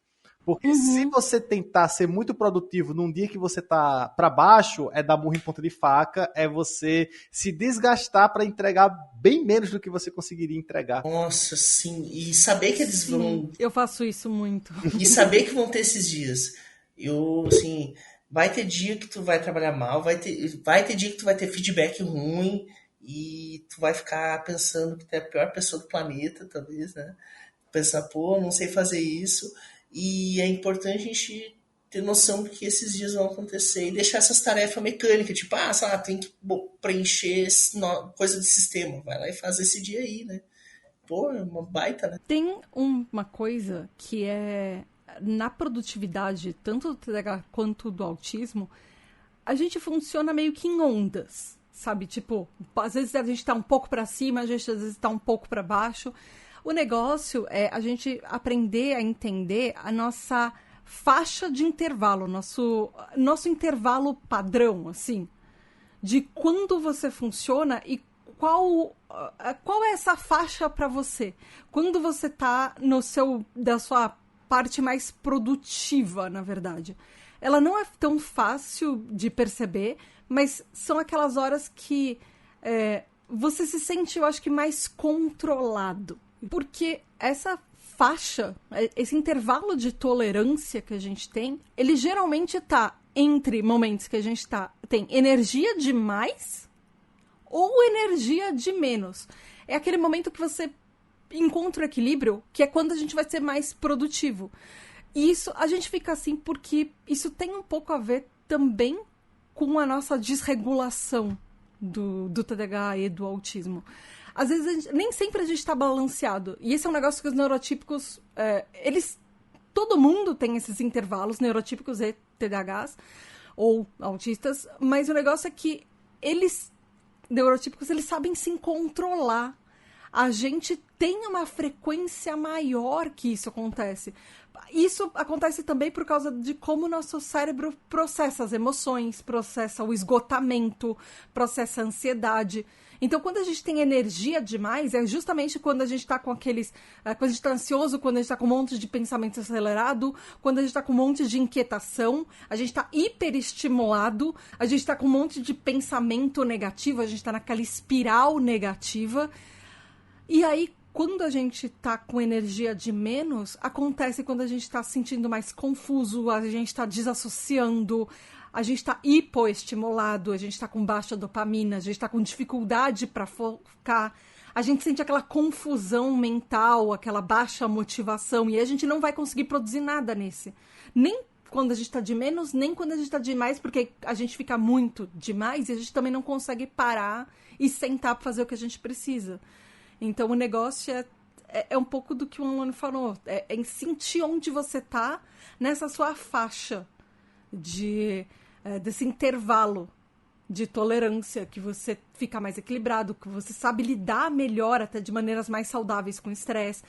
Porque se você tentar ser muito produtivo num dia que você está para baixo, é dar murro em ponta de faca, é você se desgastar para entregar bem menos do que você conseguiria entregar. Nossa, sim. E saber que eles vão... Eu faço isso muito. E saber que vão ter esses dias. Eu, assim, vai ter dia que tu vai trabalhar mal, vai ter dia que tu vai ter feedback ruim e tu vai ficar pensando que tu é a pior pessoa do planeta, talvez, né? Pensar, pô, não sei fazer isso. E é importante a gente ter noção de que esses dias vão acontecer e deixar essas tarefas mecânicas, tipo, sei lá, tem que preencher coisa de sistema, vai lá e faz esse dia aí, né? Pô, é uma baita, né? Tem uma coisa que é, na produtividade, tanto do TDAH quanto do autismo, a gente funciona meio que em ondas, sabe? Tipo, às vezes a gente tá um pouco para cima, às vezes tá um pouco para baixo. O negócio é a gente aprender a entender a nossa faixa de intervalo, nosso intervalo padrão, assim, de quando você funciona e qual é essa faixa para você. Quando você tá da sua parte mais produtiva, na verdade. Ela não é tão fácil de perceber, mas são aquelas horas que você se sente, eu acho que, mais controlado. Porque essa faixa, esse intervalo de tolerância que a gente tem, ele geralmente tá entre momentos que a gente tem energia demais ou energia de menos. É aquele momento que você encontra o equilíbrio, que é quando a gente vai ser mais produtivo. E isso, a gente fica assim porque isso tem um pouco a ver também com a nossa desregulação do TDAH e do autismo. Às vezes, nem sempre a gente está balanceado. E esse é um negócio que os neurotípicos, todo mundo tem esses intervalos, neurotípicos e TDAHs, ou autistas, mas o negócio é que neurotípicos, eles sabem se controlar. A gente tem uma frequência maior que isso acontece. Isso acontece também por causa de como o nosso cérebro processa as emoções, processa o esgotamento, processa a ansiedade. Então, quando a gente tem energia demais, é justamente quando a gente está com aqueles... Quando a gente está ansioso, quando a gente está com um monte de pensamento acelerado, quando a gente está com um monte de inquietação, a gente está hiperestimulado, a gente está com um monte de pensamento negativo, a gente está naquela espiral negativa. E aí, quando a gente tá com energia de menos, acontece quando a gente tá se sentindo mais confuso, a gente tá desassociando, a gente tá hipoestimulado, a gente tá com baixa dopamina, a gente tá com dificuldade para focar, a gente sente aquela confusão mental, aquela baixa motivação, e a gente não vai conseguir produzir nada nesse. Nem quando a gente tá de menos, nem quando a gente tá de mais, porque a gente fica muito demais e a gente também não consegue parar e sentar para fazer o que a gente precisa. Então, o negócio é um pouco do que o Alano falou. É em sentir onde você tá nessa sua faixa desse intervalo de tolerância, que você fica mais equilibrado, que você sabe lidar melhor, até de maneiras mais saudáveis com o estresse.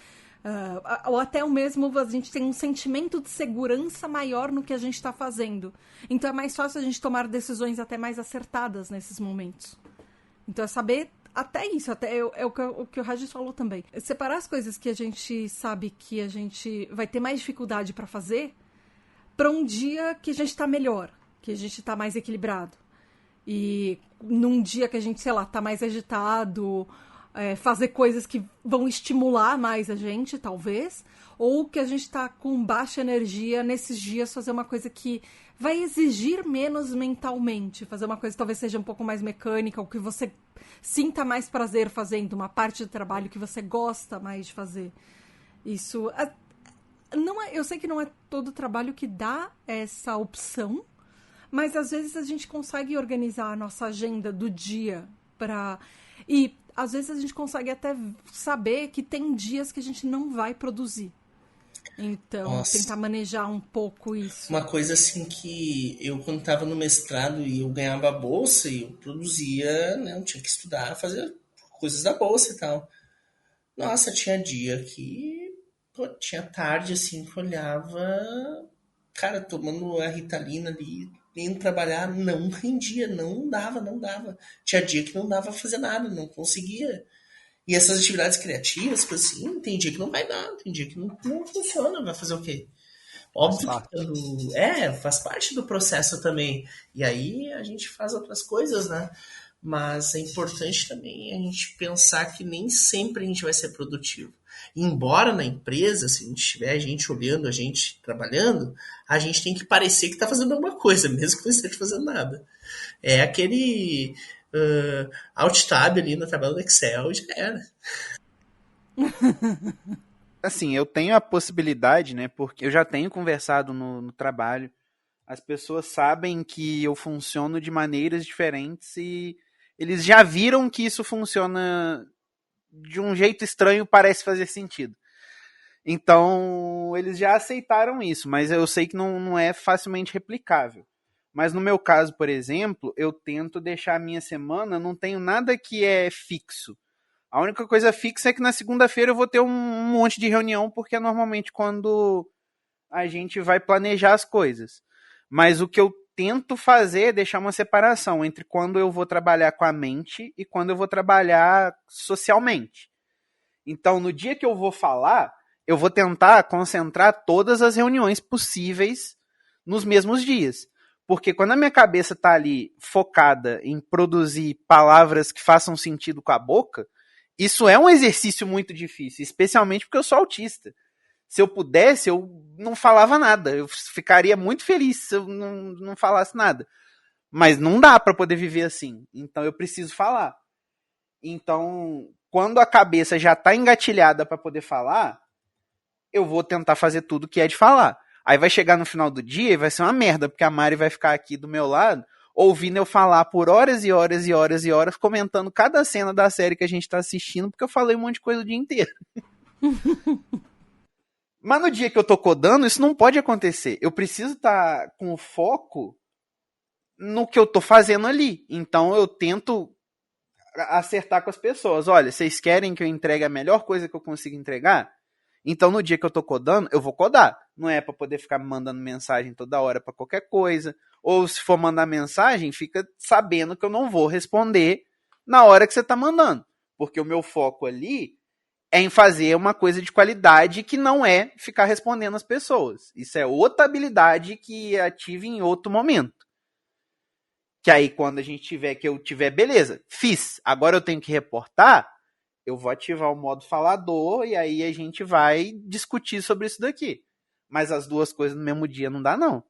Ou até mesmo a gente tem um sentimento de segurança maior no que a gente está fazendo. Então, é mais fácil a gente tomar decisões até mais acertadas nesses momentos. Então, é saber... Até isso, é o que o Regis falou também. Separar as coisas que a gente sabe que a gente vai ter mais dificuldade para fazer para um dia que a gente tá melhor, que a gente tá mais equilibrado. E num dia que a gente, sei lá, tá mais agitado, fazer coisas que vão estimular mais a gente, talvez. Ou que a gente tá com baixa energia, nesses dias fazer uma coisa que vai exigir menos mentalmente. Fazer uma coisa que talvez seja um pouco mais mecânica, ou que você sinta mais prazer fazendo, uma parte do trabalho que você gosta mais de fazer. Isso eu sei que não é todo trabalho que dá essa opção, mas às vezes a gente consegue organizar a nossa agenda do dia e às vezes a gente consegue até saber que tem dias que a gente não vai produzir. Então, tentar manejar um pouco isso. Uma coisa assim que eu, quando estava no mestrado e eu ganhava a bolsa e eu produzia, né? Eu tinha que estudar, fazer coisas da bolsa e tal. Nossa, tinha dia que... tinha tarde, assim, que eu olhava... Cara, tomando a Ritalina ali, indo trabalhar, não rendia, não dava. Tinha dia que não dava pra fazer nada, não conseguia. E essas atividades criativas, tipo assim, tem dia que não vai dar, tem dia que não funciona, vai fazer o quê? Óbvio que quando... faz parte do processo também. E aí a gente faz outras coisas, né? Mas é importante também a gente pensar que nem sempre a gente vai ser produtivo. Embora na empresa, se a gente tiver gente olhando, a gente trabalhando, a gente tem que parecer que está fazendo alguma coisa, mesmo que não esteja fazendo nada. É aquele Alt Tab ali na tabela do Excel e já era. Assim, eu tenho a possibilidade, né? Porque eu já tenho conversado no trabalho. As pessoas sabem que eu funciono de maneiras diferentes e eles já viram que isso funciona de um jeito estranho, parece fazer sentido. Então, eles já aceitaram isso, mas eu sei que não é facilmente replicável. Mas no meu caso, por exemplo, eu tento deixar a minha semana, não tenho nada que é fixo. A única coisa fixa é que na segunda-feira eu vou ter um monte de reunião, porque é normalmente quando a gente vai planejar as coisas. Mas o que eu tento fazer é deixar uma separação entre quando eu vou trabalhar com a mente e quando eu vou trabalhar socialmente. Então, no dia que eu vou falar, eu vou tentar concentrar todas as reuniões possíveis nos mesmos dias. Porque quando a minha cabeça está ali focada em produzir palavras que façam sentido com a boca, isso é um exercício muito difícil, especialmente porque eu sou autista. Se eu pudesse, eu não falava nada. Eu ficaria muito feliz se eu não falasse nada. Mas não dá para poder viver assim. Então eu preciso falar. Então, quando a cabeça já está engatilhada para poder falar, eu vou tentar fazer tudo que é de falar. Aí vai chegar no final do dia e vai ser uma merda, porque a Mari vai ficar aqui do meu lado, ouvindo eu falar por horas e horas e horas e horas, comentando cada cena da série que a gente está assistindo, porque eu falei um monte de coisa o dia inteiro. Mas no dia que eu tô codando, isso não pode acontecer. Eu preciso estar com o foco no que eu tô fazendo ali. Então eu tento acertar com as pessoas. Olha, vocês querem que eu entregue a melhor coisa que eu consigo entregar? Então no dia que eu tô codando, eu vou codar. Não é para poder ficar me mandando mensagem toda hora para qualquer coisa. Ou se for mandar mensagem, fica sabendo que eu não vou responder na hora que você tá mandando. Porque o meu foco ali é em fazer uma coisa de qualidade que não é ficar respondendo as pessoas. Isso é outra habilidade que ative em outro momento. Que aí quando a gente tiver, que eu tiver, beleza, fiz, agora eu tenho que reportar, eu vou ativar o modo falador e aí a gente vai discutir sobre isso daqui. Mas as duas coisas no mesmo dia não dá não.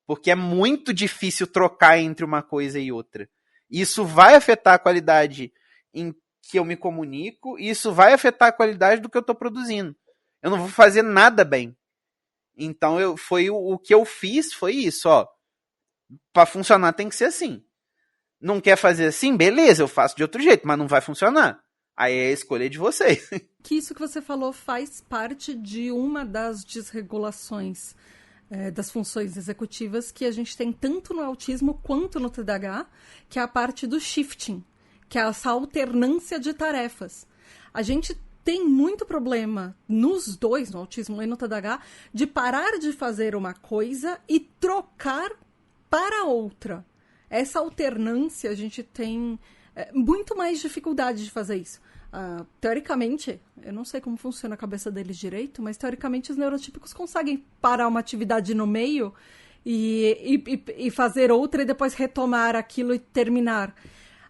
Porque é muito difícil trocar entre uma coisa e outra. Isso vai afetar a qualidade em que eu me comunico, e isso vai afetar a qualidade do que eu estou produzindo. Eu não vou fazer nada bem. Então, o que eu fiz foi isso, ó. Para funcionar tem que ser assim. Não quer fazer assim? Beleza, eu faço de outro jeito, mas não vai funcionar. Aí é a escolha de vocês. Que isso que você falou faz parte de uma das desregulações das funções executivas que a gente tem tanto no autismo quanto no TDAH, que é a parte do shifting, que é essa alternância de tarefas. A gente tem muito problema nos dois, no autismo e no TDAH, de parar de fazer uma coisa e trocar para outra. Essa alternância, a gente tem muito mais dificuldade de fazer isso. Teoricamente, eu não sei como funciona a cabeça deles direito, mas teoricamente os neurotípicos conseguem parar uma atividade no meio e fazer outra e depois retomar aquilo e terminar.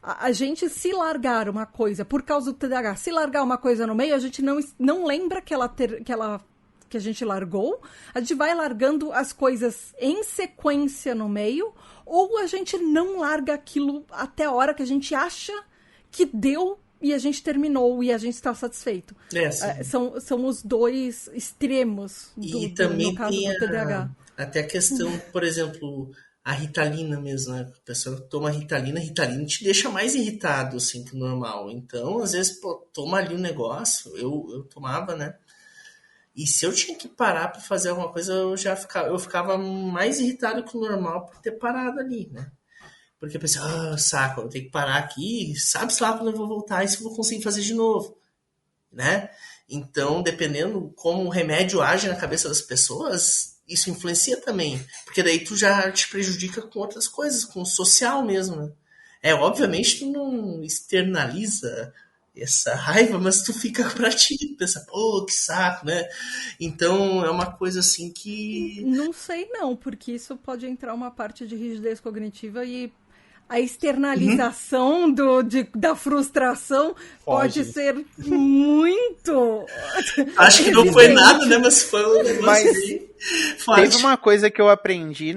A gente, se largar uma coisa, por causa do TDAH, se largar uma coisa no meio, a gente não lembra que a gente largou, a gente vai largando as coisas em sequência no meio, ou a gente não larga aquilo até a hora que a gente acha que deu e a gente terminou e a gente está satisfeito. São os dois extremos e também no caso do TDAH. Até a questão, por exemplo, a Ritalina mesmo, né? A pessoa toma Ritalina, Ritalina te deixa mais irritado, assim, que o normal. Então, às vezes, pô, toma ali um negócio, eu tomava, né? E se eu tinha que parar para fazer alguma coisa, eu ficava mais irritado que o normal por ter parado ali, né? Porque eu pensei, saco, eu tenho que parar aqui, sabe-se lá quando eu vou voltar e se eu vou conseguir fazer de novo, né? Então, dependendo como o remédio age na cabeça das pessoas, isso influencia também. Porque daí tu já te prejudica com outras coisas, com o social mesmo, né? Obviamente tu não externaliza essa raiva, mas tu fica pra ti, pensa, pô, que saco, né? Então é uma coisa assim que. Não sei não, porque isso pode entrar uma parte de rigidez cognitiva e a externalização da frustração pode ser muito. Acho que não foi nada, né? Mas foi um negócio Mas bem forte. teve uma coisa que eu aprendi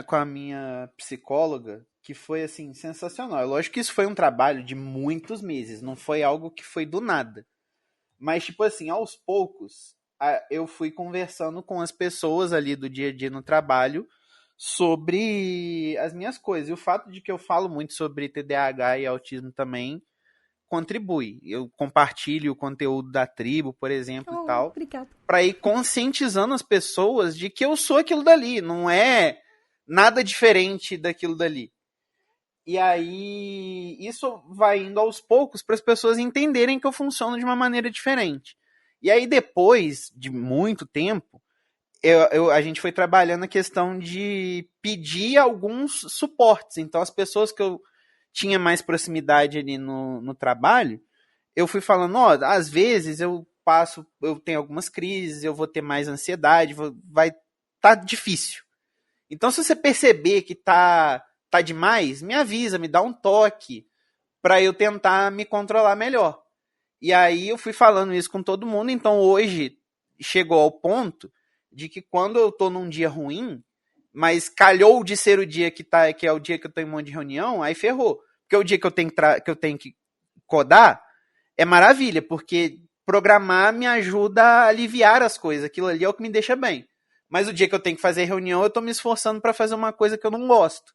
com a minha psicóloga que foi, assim, sensacional. Lógico que isso foi um trabalho de muitos meses, não foi algo que foi do nada. Mas, tipo assim, aos poucos, eu fui conversando com as pessoas ali do dia a dia no trabalho sobre as minhas coisas. E o fato de que eu falo muito sobre TDAH e autismo também contribui. Eu compartilho o conteúdo da tribo, por exemplo, e tal, para ir conscientizando as pessoas de que eu sou aquilo dali, não é nada diferente daquilo dali. E aí, isso vai indo aos poucos para as pessoas entenderem que eu funciono de uma maneira diferente. E aí, depois de muito tempo, a gente foi trabalhando a questão de pedir alguns suportes. Então, as pessoas que eu tinha mais proximidade ali no trabalho, eu fui falando, às vezes eu tenho algumas crises, eu vou ter mais ansiedade, vai tá difícil. Então, se você perceber que tá demais, me avisa, me dá um toque para eu tentar me controlar melhor. E aí eu fui falando isso com todo mundo, então hoje chegou ao ponto de que quando eu tô num dia ruim, mas calhou de ser o dia que é o dia que eu tô em um monte de reunião, aí ferrou. Porque o dia que eu tenho que codar é maravilha, porque programar me ajuda a aliviar as coisas, aquilo ali é o que me deixa bem. Mas o dia que eu tenho que fazer reunião, eu tô me esforçando para fazer uma coisa que eu não gosto,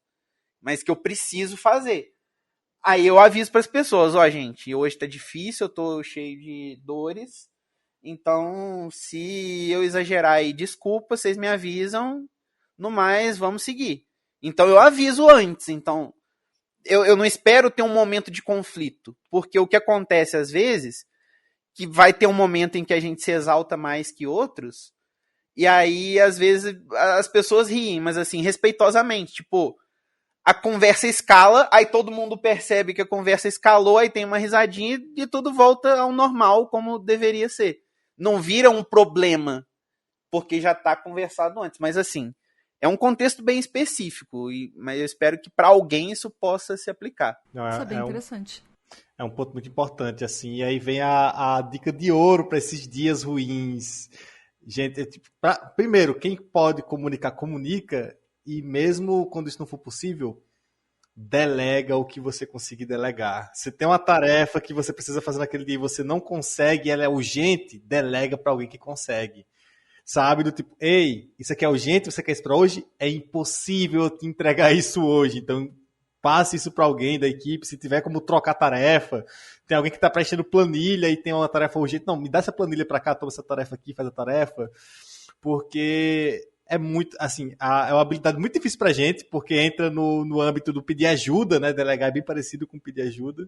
mas que eu preciso fazer. Aí eu aviso para as pessoas, gente, hoje tá difícil, eu tô cheio de dores, então se eu exagerar aí, desculpa, vocês me avisam, no mais, vamos seguir. Então eu aviso antes, então eu não espero ter um momento de conflito, porque o que acontece às vezes, que vai ter um momento em que a gente se exalta mais que outros, e aí às vezes as pessoas riem, mas assim, respeitosamente, tipo, a conversa escala, aí todo mundo percebe que a conversa escalou, aí tem uma risadinha e tudo volta ao normal como deveria ser. Não vira um problema, porque já tá conversado antes, mas assim, é um contexto bem específico, mas eu espero que para alguém isso possa se aplicar. Não, isso é bem interessante. É um ponto muito importante, assim, e aí vem a dica de ouro para esses dias ruins. Gente, primeiro, quem pode comunicar, comunica, e mesmo quando isso não for possível, delega o que você conseguir delegar. Se tem uma tarefa que você precisa fazer naquele dia e você não consegue, ela é urgente, delega para alguém que consegue. Sabe, do tipo, ei, isso aqui é urgente, você quer isso para hoje? É impossível eu te entregar isso hoje, então passe isso para alguém da equipe, se tiver como trocar tarefa, tem alguém que está preenchendo planilha e tem uma tarefa urgente, não, me dá essa planilha para cá, toma essa tarefa aqui, faz a tarefa, porque é muito, assim, é uma habilidade muito difícil pra gente, porque entra no âmbito do pedir ajuda, né, delegar é bem parecido com pedir ajuda,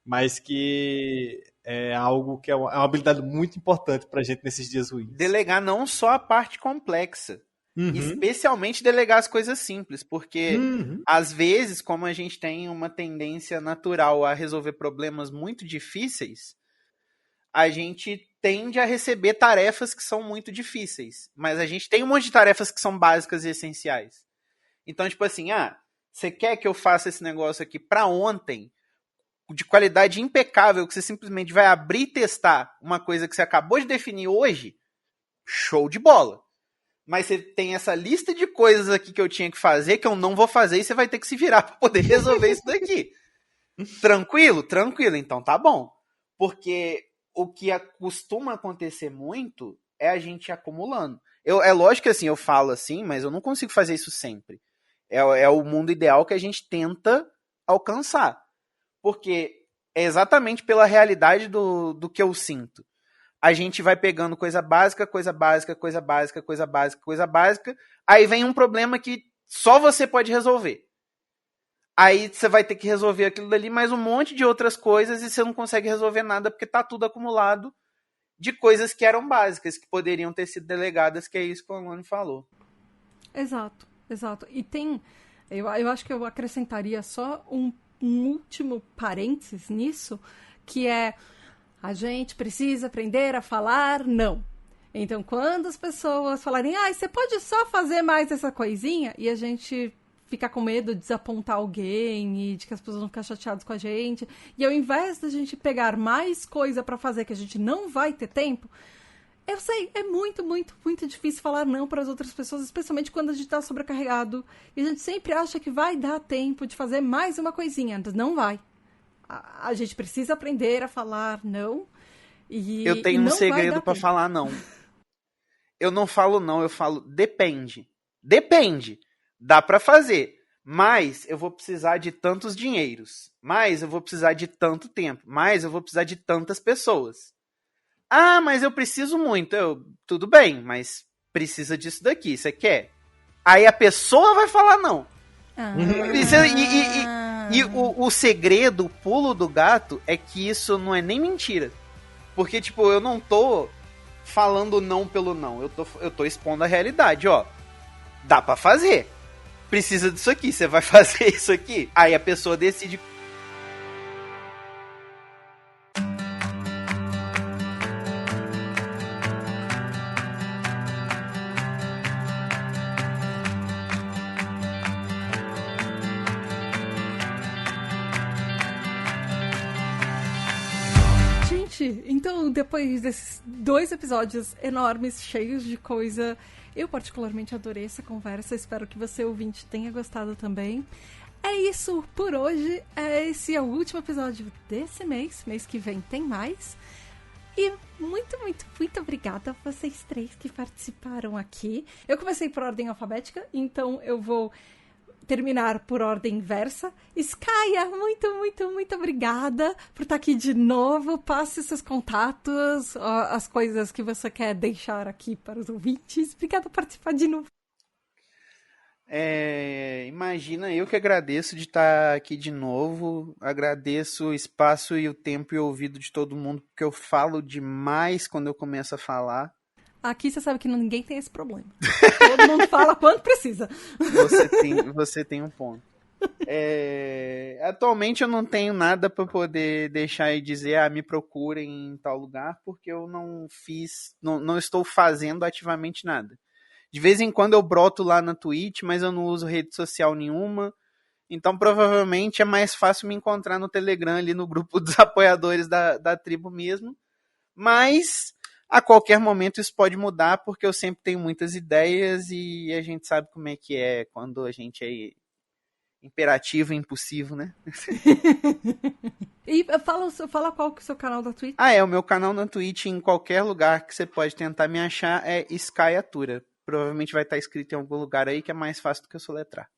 mas que é algo que é uma habilidade muito importante pra gente nesses dias ruins. Delegar não só a parte complexa, especialmente delegar as coisas simples, porque às vezes, como a gente tem uma tendência natural a resolver problemas muito difíceis, a gente tende a receber tarefas que são muito difíceis, mas a gente tem um monte de tarefas que são básicas e essenciais. Então, tipo assim, você quer que eu faça esse negócio aqui pra ontem, de qualidade impecável, que você simplesmente vai abrir e testar uma coisa que você acabou de definir hoje, show de bola. Mas você tem essa lista de coisas aqui que eu tinha que fazer, que eu não vou fazer, e você vai ter que se virar para poder resolver isso daqui. Tranquilo? Tranquilo, então tá bom. Porque o que costuma acontecer muito é a gente acumulando. É lógico que assim, eu falo assim, mas eu não consigo fazer isso sempre. É o mundo ideal que a gente tenta alcançar. Porque é exatamente pela realidade do que eu sinto. A gente vai pegando coisa básica, coisa básica, coisa básica, coisa básica, coisa básica. Aí vem um problema que só você pode resolver. Aí você vai ter que resolver aquilo dali, mais um monte de outras coisas, e você não consegue resolver nada porque tá tudo acumulado de coisas que eram básicas, que poderiam ter sido delegadas, que é isso que o Alane falou. Exato. E tem... Eu acho que eu acrescentaria só um último parênteses nisso, que é: a gente precisa aprender a falar não. Então, quando as pessoas falarem, você pode só fazer mais essa coisinha, e a gente ficar com medo de desapontar alguém e de que as pessoas vão ficar chateadas com a gente, e ao invés da gente pegar mais coisa pra fazer que a gente não vai ter tempo, eu sei, é muito, muito, muito difícil falar não para as outras pessoas, especialmente quando a gente tá sobrecarregado, e a gente sempre acha que vai dar tempo de fazer mais uma coisinha, não vai. A gente precisa aprender a falar não. Eu tenho um segredo pra falar não. Eu não falo não, eu falo depende. Depende. Dá pra fazer. Mas eu vou precisar de tantos dinheiros. Mas eu vou precisar de tanto tempo. Mas eu vou precisar de tantas pessoas. Mas eu preciso muito. Tudo bem, mas precisa disso daqui. Você quer? Aí a pessoa vai falar não. E o segredo, o pulo do gato, é que isso não é nem mentira. Porque, tipo, eu não tô falando não pelo não. Eu tô expondo a realidade, ó. Dá pra fazer. Precisa disso aqui, você vai fazer isso aqui. Aí a pessoa decide. Então, depois desses 2 episódios enormes, cheios de coisa, eu particularmente adorei essa conversa. Espero que você, ouvinte, tenha gostado também. É isso por hoje. Esse é o último episódio desse mês. Mês que vem tem mais. E muito, muito, muito obrigada a vocês 3 que participaram aqui. Eu comecei por ordem alfabética, então eu vou terminar por ordem inversa. Skaya, muito, muito, muito obrigada por estar aqui de novo. Passe seus contatos, as coisas que você quer deixar aqui para os ouvintes. Obrigada por participar de novo. Imagina, eu que agradeço de estar aqui de novo. Agradeço o espaço e o tempo e o ouvido de todo mundo, porque eu falo demais quando eu começo a falar. Aqui você sabe que ninguém tem esse problema. Todo mundo fala quando precisa. Você tem um ponto. Atualmente eu não tenho nada para poder deixar e dizer, me procurem em tal lugar, porque eu não estou fazendo ativamente nada. De vez em quando eu broto lá na Twitch, mas eu não uso rede social nenhuma. Então provavelmente é mais fácil me encontrar no Telegram, ali no grupo dos apoiadores da tribo mesmo. Mas a qualquer momento isso pode mudar, porque eu sempre tenho muitas ideias e a gente sabe como é que é quando a gente é imperativo e impulsivo, né? E fala qual que é o seu canal da Twitch. O meu canal na Twitch, em qualquer lugar que você pode tentar me achar, é Skyatura. Provavelmente vai estar escrito em algum lugar aí que é mais fácil do que eu soletrar.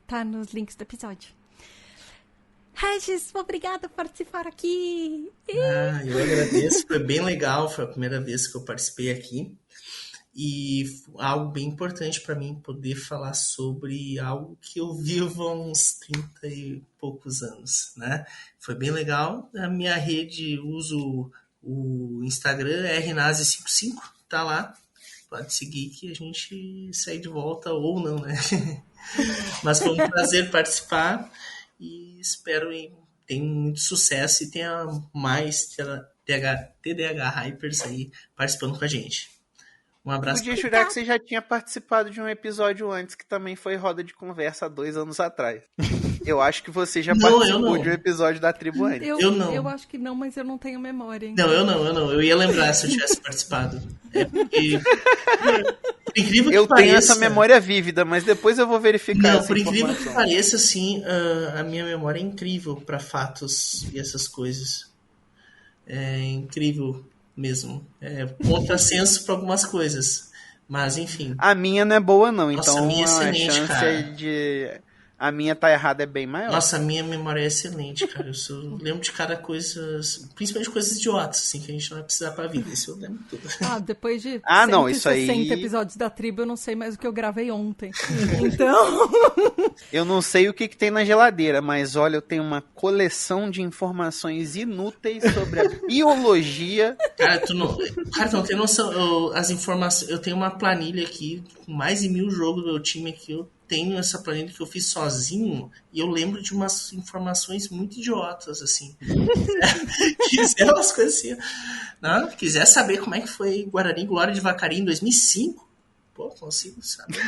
Tá nos links do episódio. Regis, obrigada por participar aqui. Eu agradeço, foi bem legal, foi a primeira vez que eu participei aqui. E algo bem importante para mim poder falar sobre algo que eu vivo há uns 30 e poucos anos, né? Foi bem legal. A minha rede, uso o Instagram, rnase55, tá lá. Pode seguir que a gente sai de volta ou não, né? Mas foi um prazer participar e espero que tenha muito sucesso e tenha mais TDAH Hypers aí participando com a gente. Um abraço. Podia jurar que você já tinha participado de um episódio antes, que também foi roda de conversa há 2 anos atrás. Eu acho que você já participou de um episódio da tribo antes. Eu não. Eu acho que não, mas eu não tenho memória. Então. Eu não. Eu ia lembrar se eu tivesse participado. Porque... Por incrível que eu pareça, tenho essa memória vívida, mas depois eu vou verificar. Não, por incrível que pareça, assim, a minha memória é incrível para fatos e essas coisas. É incrível mesmo. Contrassenso para algumas coisas. Mas, enfim. A minha não é boa, não. Nossa, então a minha é excelente, a chance cara. de a minha tá errada é bem maior. Nossa, a minha memória é excelente, cara. Eu lembro de cada coisa, principalmente coisas idiotas, assim, que a gente não vai precisar pra vida. Isso eu lembro tudo. Depois de não, isso aí... 160 episódios da tribo, eu não sei mais o que eu gravei ontem. Então... Eu não sei o que tem na geladeira, mas olha, eu tenho uma coleção de informações inúteis sobre a biologia. Cara, tu não tem noção. As informações. Eu tenho uma planilha aqui com mais de 1000 jogos do meu time aqui. Eu tenho essa planilha que eu fiz sozinho e eu lembro de umas informações muito idiotas, assim. Quiser umas coisas assim. Não, quiser saber como é que foi Guarani e Glória de Vacaria em 2005, pô, consigo saber.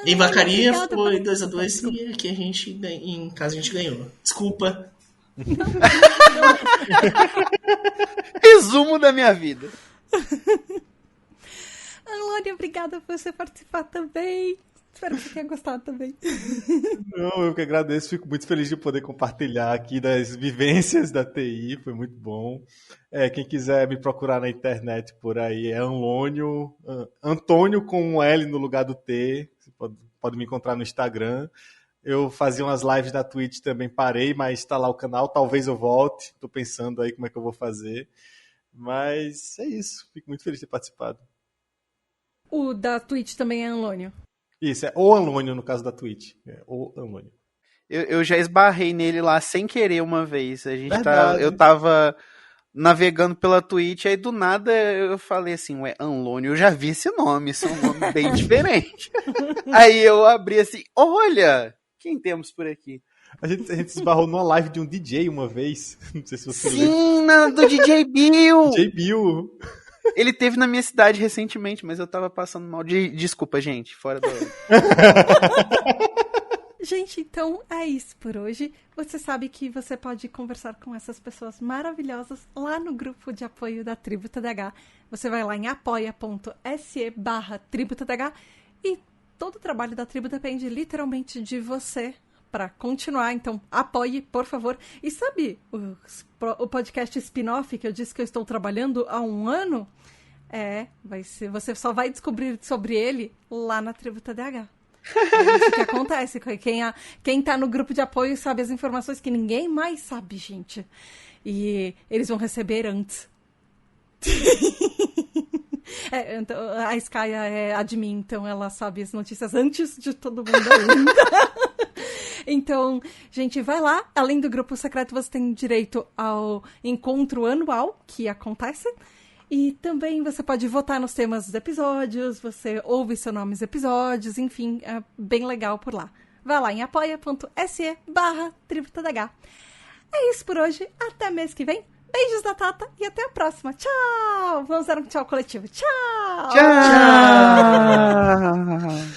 Em Vacaria foi 2-2 e aqui em casa a gente ganhou. Desculpa. Resumo da minha vida. Alone, obrigada por você participar também. Espero que você tenha gostado também. Não, eu que agradeço. Fico muito feliz de poder compartilhar aqui das vivências da TI. Foi muito bom. Quem quiser me procurar na internet por aí é Antônio com um L no lugar do T. Você pode me encontrar no Instagram. Eu fazia umas lives na Twitch também, parei, mas está lá o canal. Talvez eu volte. Estou pensando aí como é que eu vou fazer. Mas é isso. Fico muito feliz de ter participado. O da Twitch também é Anlônio. Isso, é o Anlônio no caso da Twitch. É o Anlônio. Eu já esbarrei nele lá sem querer uma vez. Eu tava navegando pela Twitch, aí do nada eu falei assim, Anlônio, eu já vi esse nome, é um nome bem diferente. Aí eu abri assim, olha, quem temos por aqui? A gente esbarrou numa live de um DJ uma vez, não sei se você lembra. Sim, do DJ Bill! DJ Bill! Ele teve na minha cidade recentemente, mas eu tava passando mal. Desculpa, gente, fora do... Gente, então é isso por hoje. Você sabe que você pode conversar com essas pessoas maravilhosas lá no grupo de apoio da Tribo TDH. Você vai lá em apoia.se/Tribo TDH e todo o trabalho da Tribo depende literalmente de você para continuar. Então, apoie, por favor. E sabe o podcast spin-off que eu disse que eu estou trabalhando há 1 ano? Você só vai descobrir sobre ele lá na Tribo TDH. É isso que acontece. Quem tá no grupo de apoio sabe as informações que ninguém mais sabe, gente. E eles vão receber antes. Então, a Skya é admin, então ela sabe as notícias antes de todo mundo ainda. Então, gente, vai lá. Além do grupo secreto, você tem direito ao encontro anual que acontece. E também você pode votar nos temas dos episódios, você ouve seu nome nos episódios, enfim, é bem legal por lá. Vai lá em apoia.se/Tribo TDH. É isso por hoje, até mês que vem. Beijos da Tata e até a próxima. Tchau! Vamos dar um tchau coletivo. Tchau! Tchau!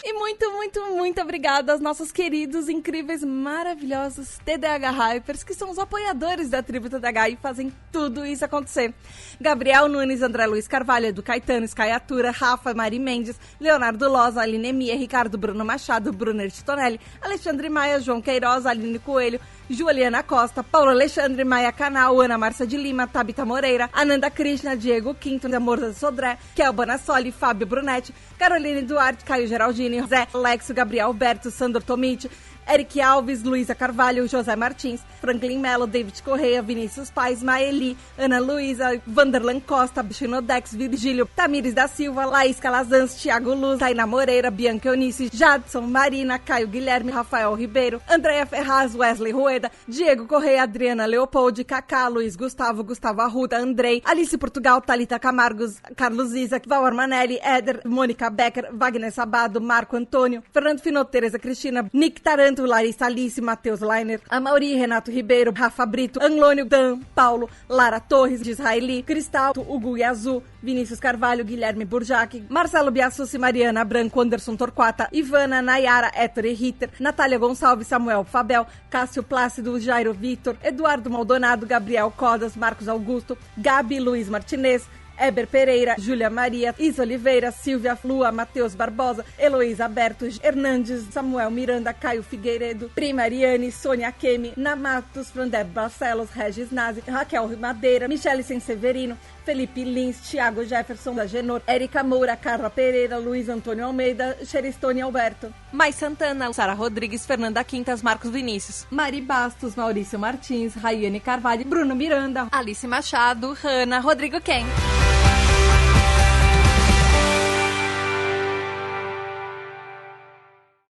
E muito, muito, muito obrigada aos nossos queridos, incríveis, maravilhosos TDH Hypers, que são os apoiadores da Tribo TDH e fazem tudo isso acontecer. Gabriel Nunes, André Luiz Carvalho, Edu Caetano, Skyatura, Rafa, Mari Mendes, Leonardo Loza, Aline Mia, Ricardo Bruno Machado, Brunner Titonelli, Alexandre Maia, João Queiroz, Aline Coelho, Juliana Costa, Paulo Alexandre, Maia Canal, Ana Márcia de Lima, Tabita Moreira, Ananda Krishna, Diego Quinto, Amor da Sodré, Kel Bonassoli, Fábio Brunetti, Caroline Duarte, Caio Geraldini, Zé, Alexo, Gabriel Alberto, Sandro Tomiti, Eric Alves, Luísa Carvalho, José Martins, Franklin Mello, David Correia, Vinícius Paes, Maeli, Ana Luísa, Vanderlan Costa, Chinodex, Virgílio, Tamires da Silva, Laís Calazans, Thiago Luz, Tainá Moreira, Bianca Eunice, Jadson, Marina, Caio Guilherme, Rafael Ribeiro, Andréia Ferraz, Wesley Rueda, Diego Correia, Adriana Leopoldi, Cacá, Luiz Gustavo, Gustavo Arruda, Andrei, Alice Portugal, Thalita Camargos, Carlos Isaac, Val Armanelli, Éder, Mônica Becker, Wagner Sabado, Marco Antônio, Fernando Finot, Tereza Cristina, Nick Taranto, Larissa Alice, Matheus Leiner, Amauri, Renato Ribeiro, Rafa Brito, Anglônio, Dan, Paulo, Lara Torres, Israeli, Cristal, Hugo Yazul, Vinícius Carvalho, Guilherme Burjac, Marcelo Biassucci, Mariana Branco, Anderson Torquata, Ivana, Nayara, Héctor e Ritter, Natália Gonçalves, Samuel Fabel, Cássio Plácido, Jairo Vitor, Eduardo Maldonado, Gabriel Codas, Marcos Augusto, Gabi Luiz Martinez, Éber Pereira, Júlia Maria, Isa Oliveira, Silvia Lua, Matheus Barbosa, Heloísa Alberto, Hernandes, Samuel Miranda, Caio Figueiredo, Prima Ariane, Sônia Kemi, Namatos, Frandeb Barcelos, Regis Nazi, Raquel Madeira, Michele Senseverino, Felipe Lins, Thiago Jefferson da Genor, Érica Moura, Carla Pereira, Luiz Antônio Almeida, Xeristone Alberto, Mais Santana, Sara Rodrigues, Fernanda Quintas, Marcos Vinícius, Mari Bastos, Maurício Martins, Raiane Carvalho, Bruno Miranda, Alice Machado, Hanna, Rodrigo Ken.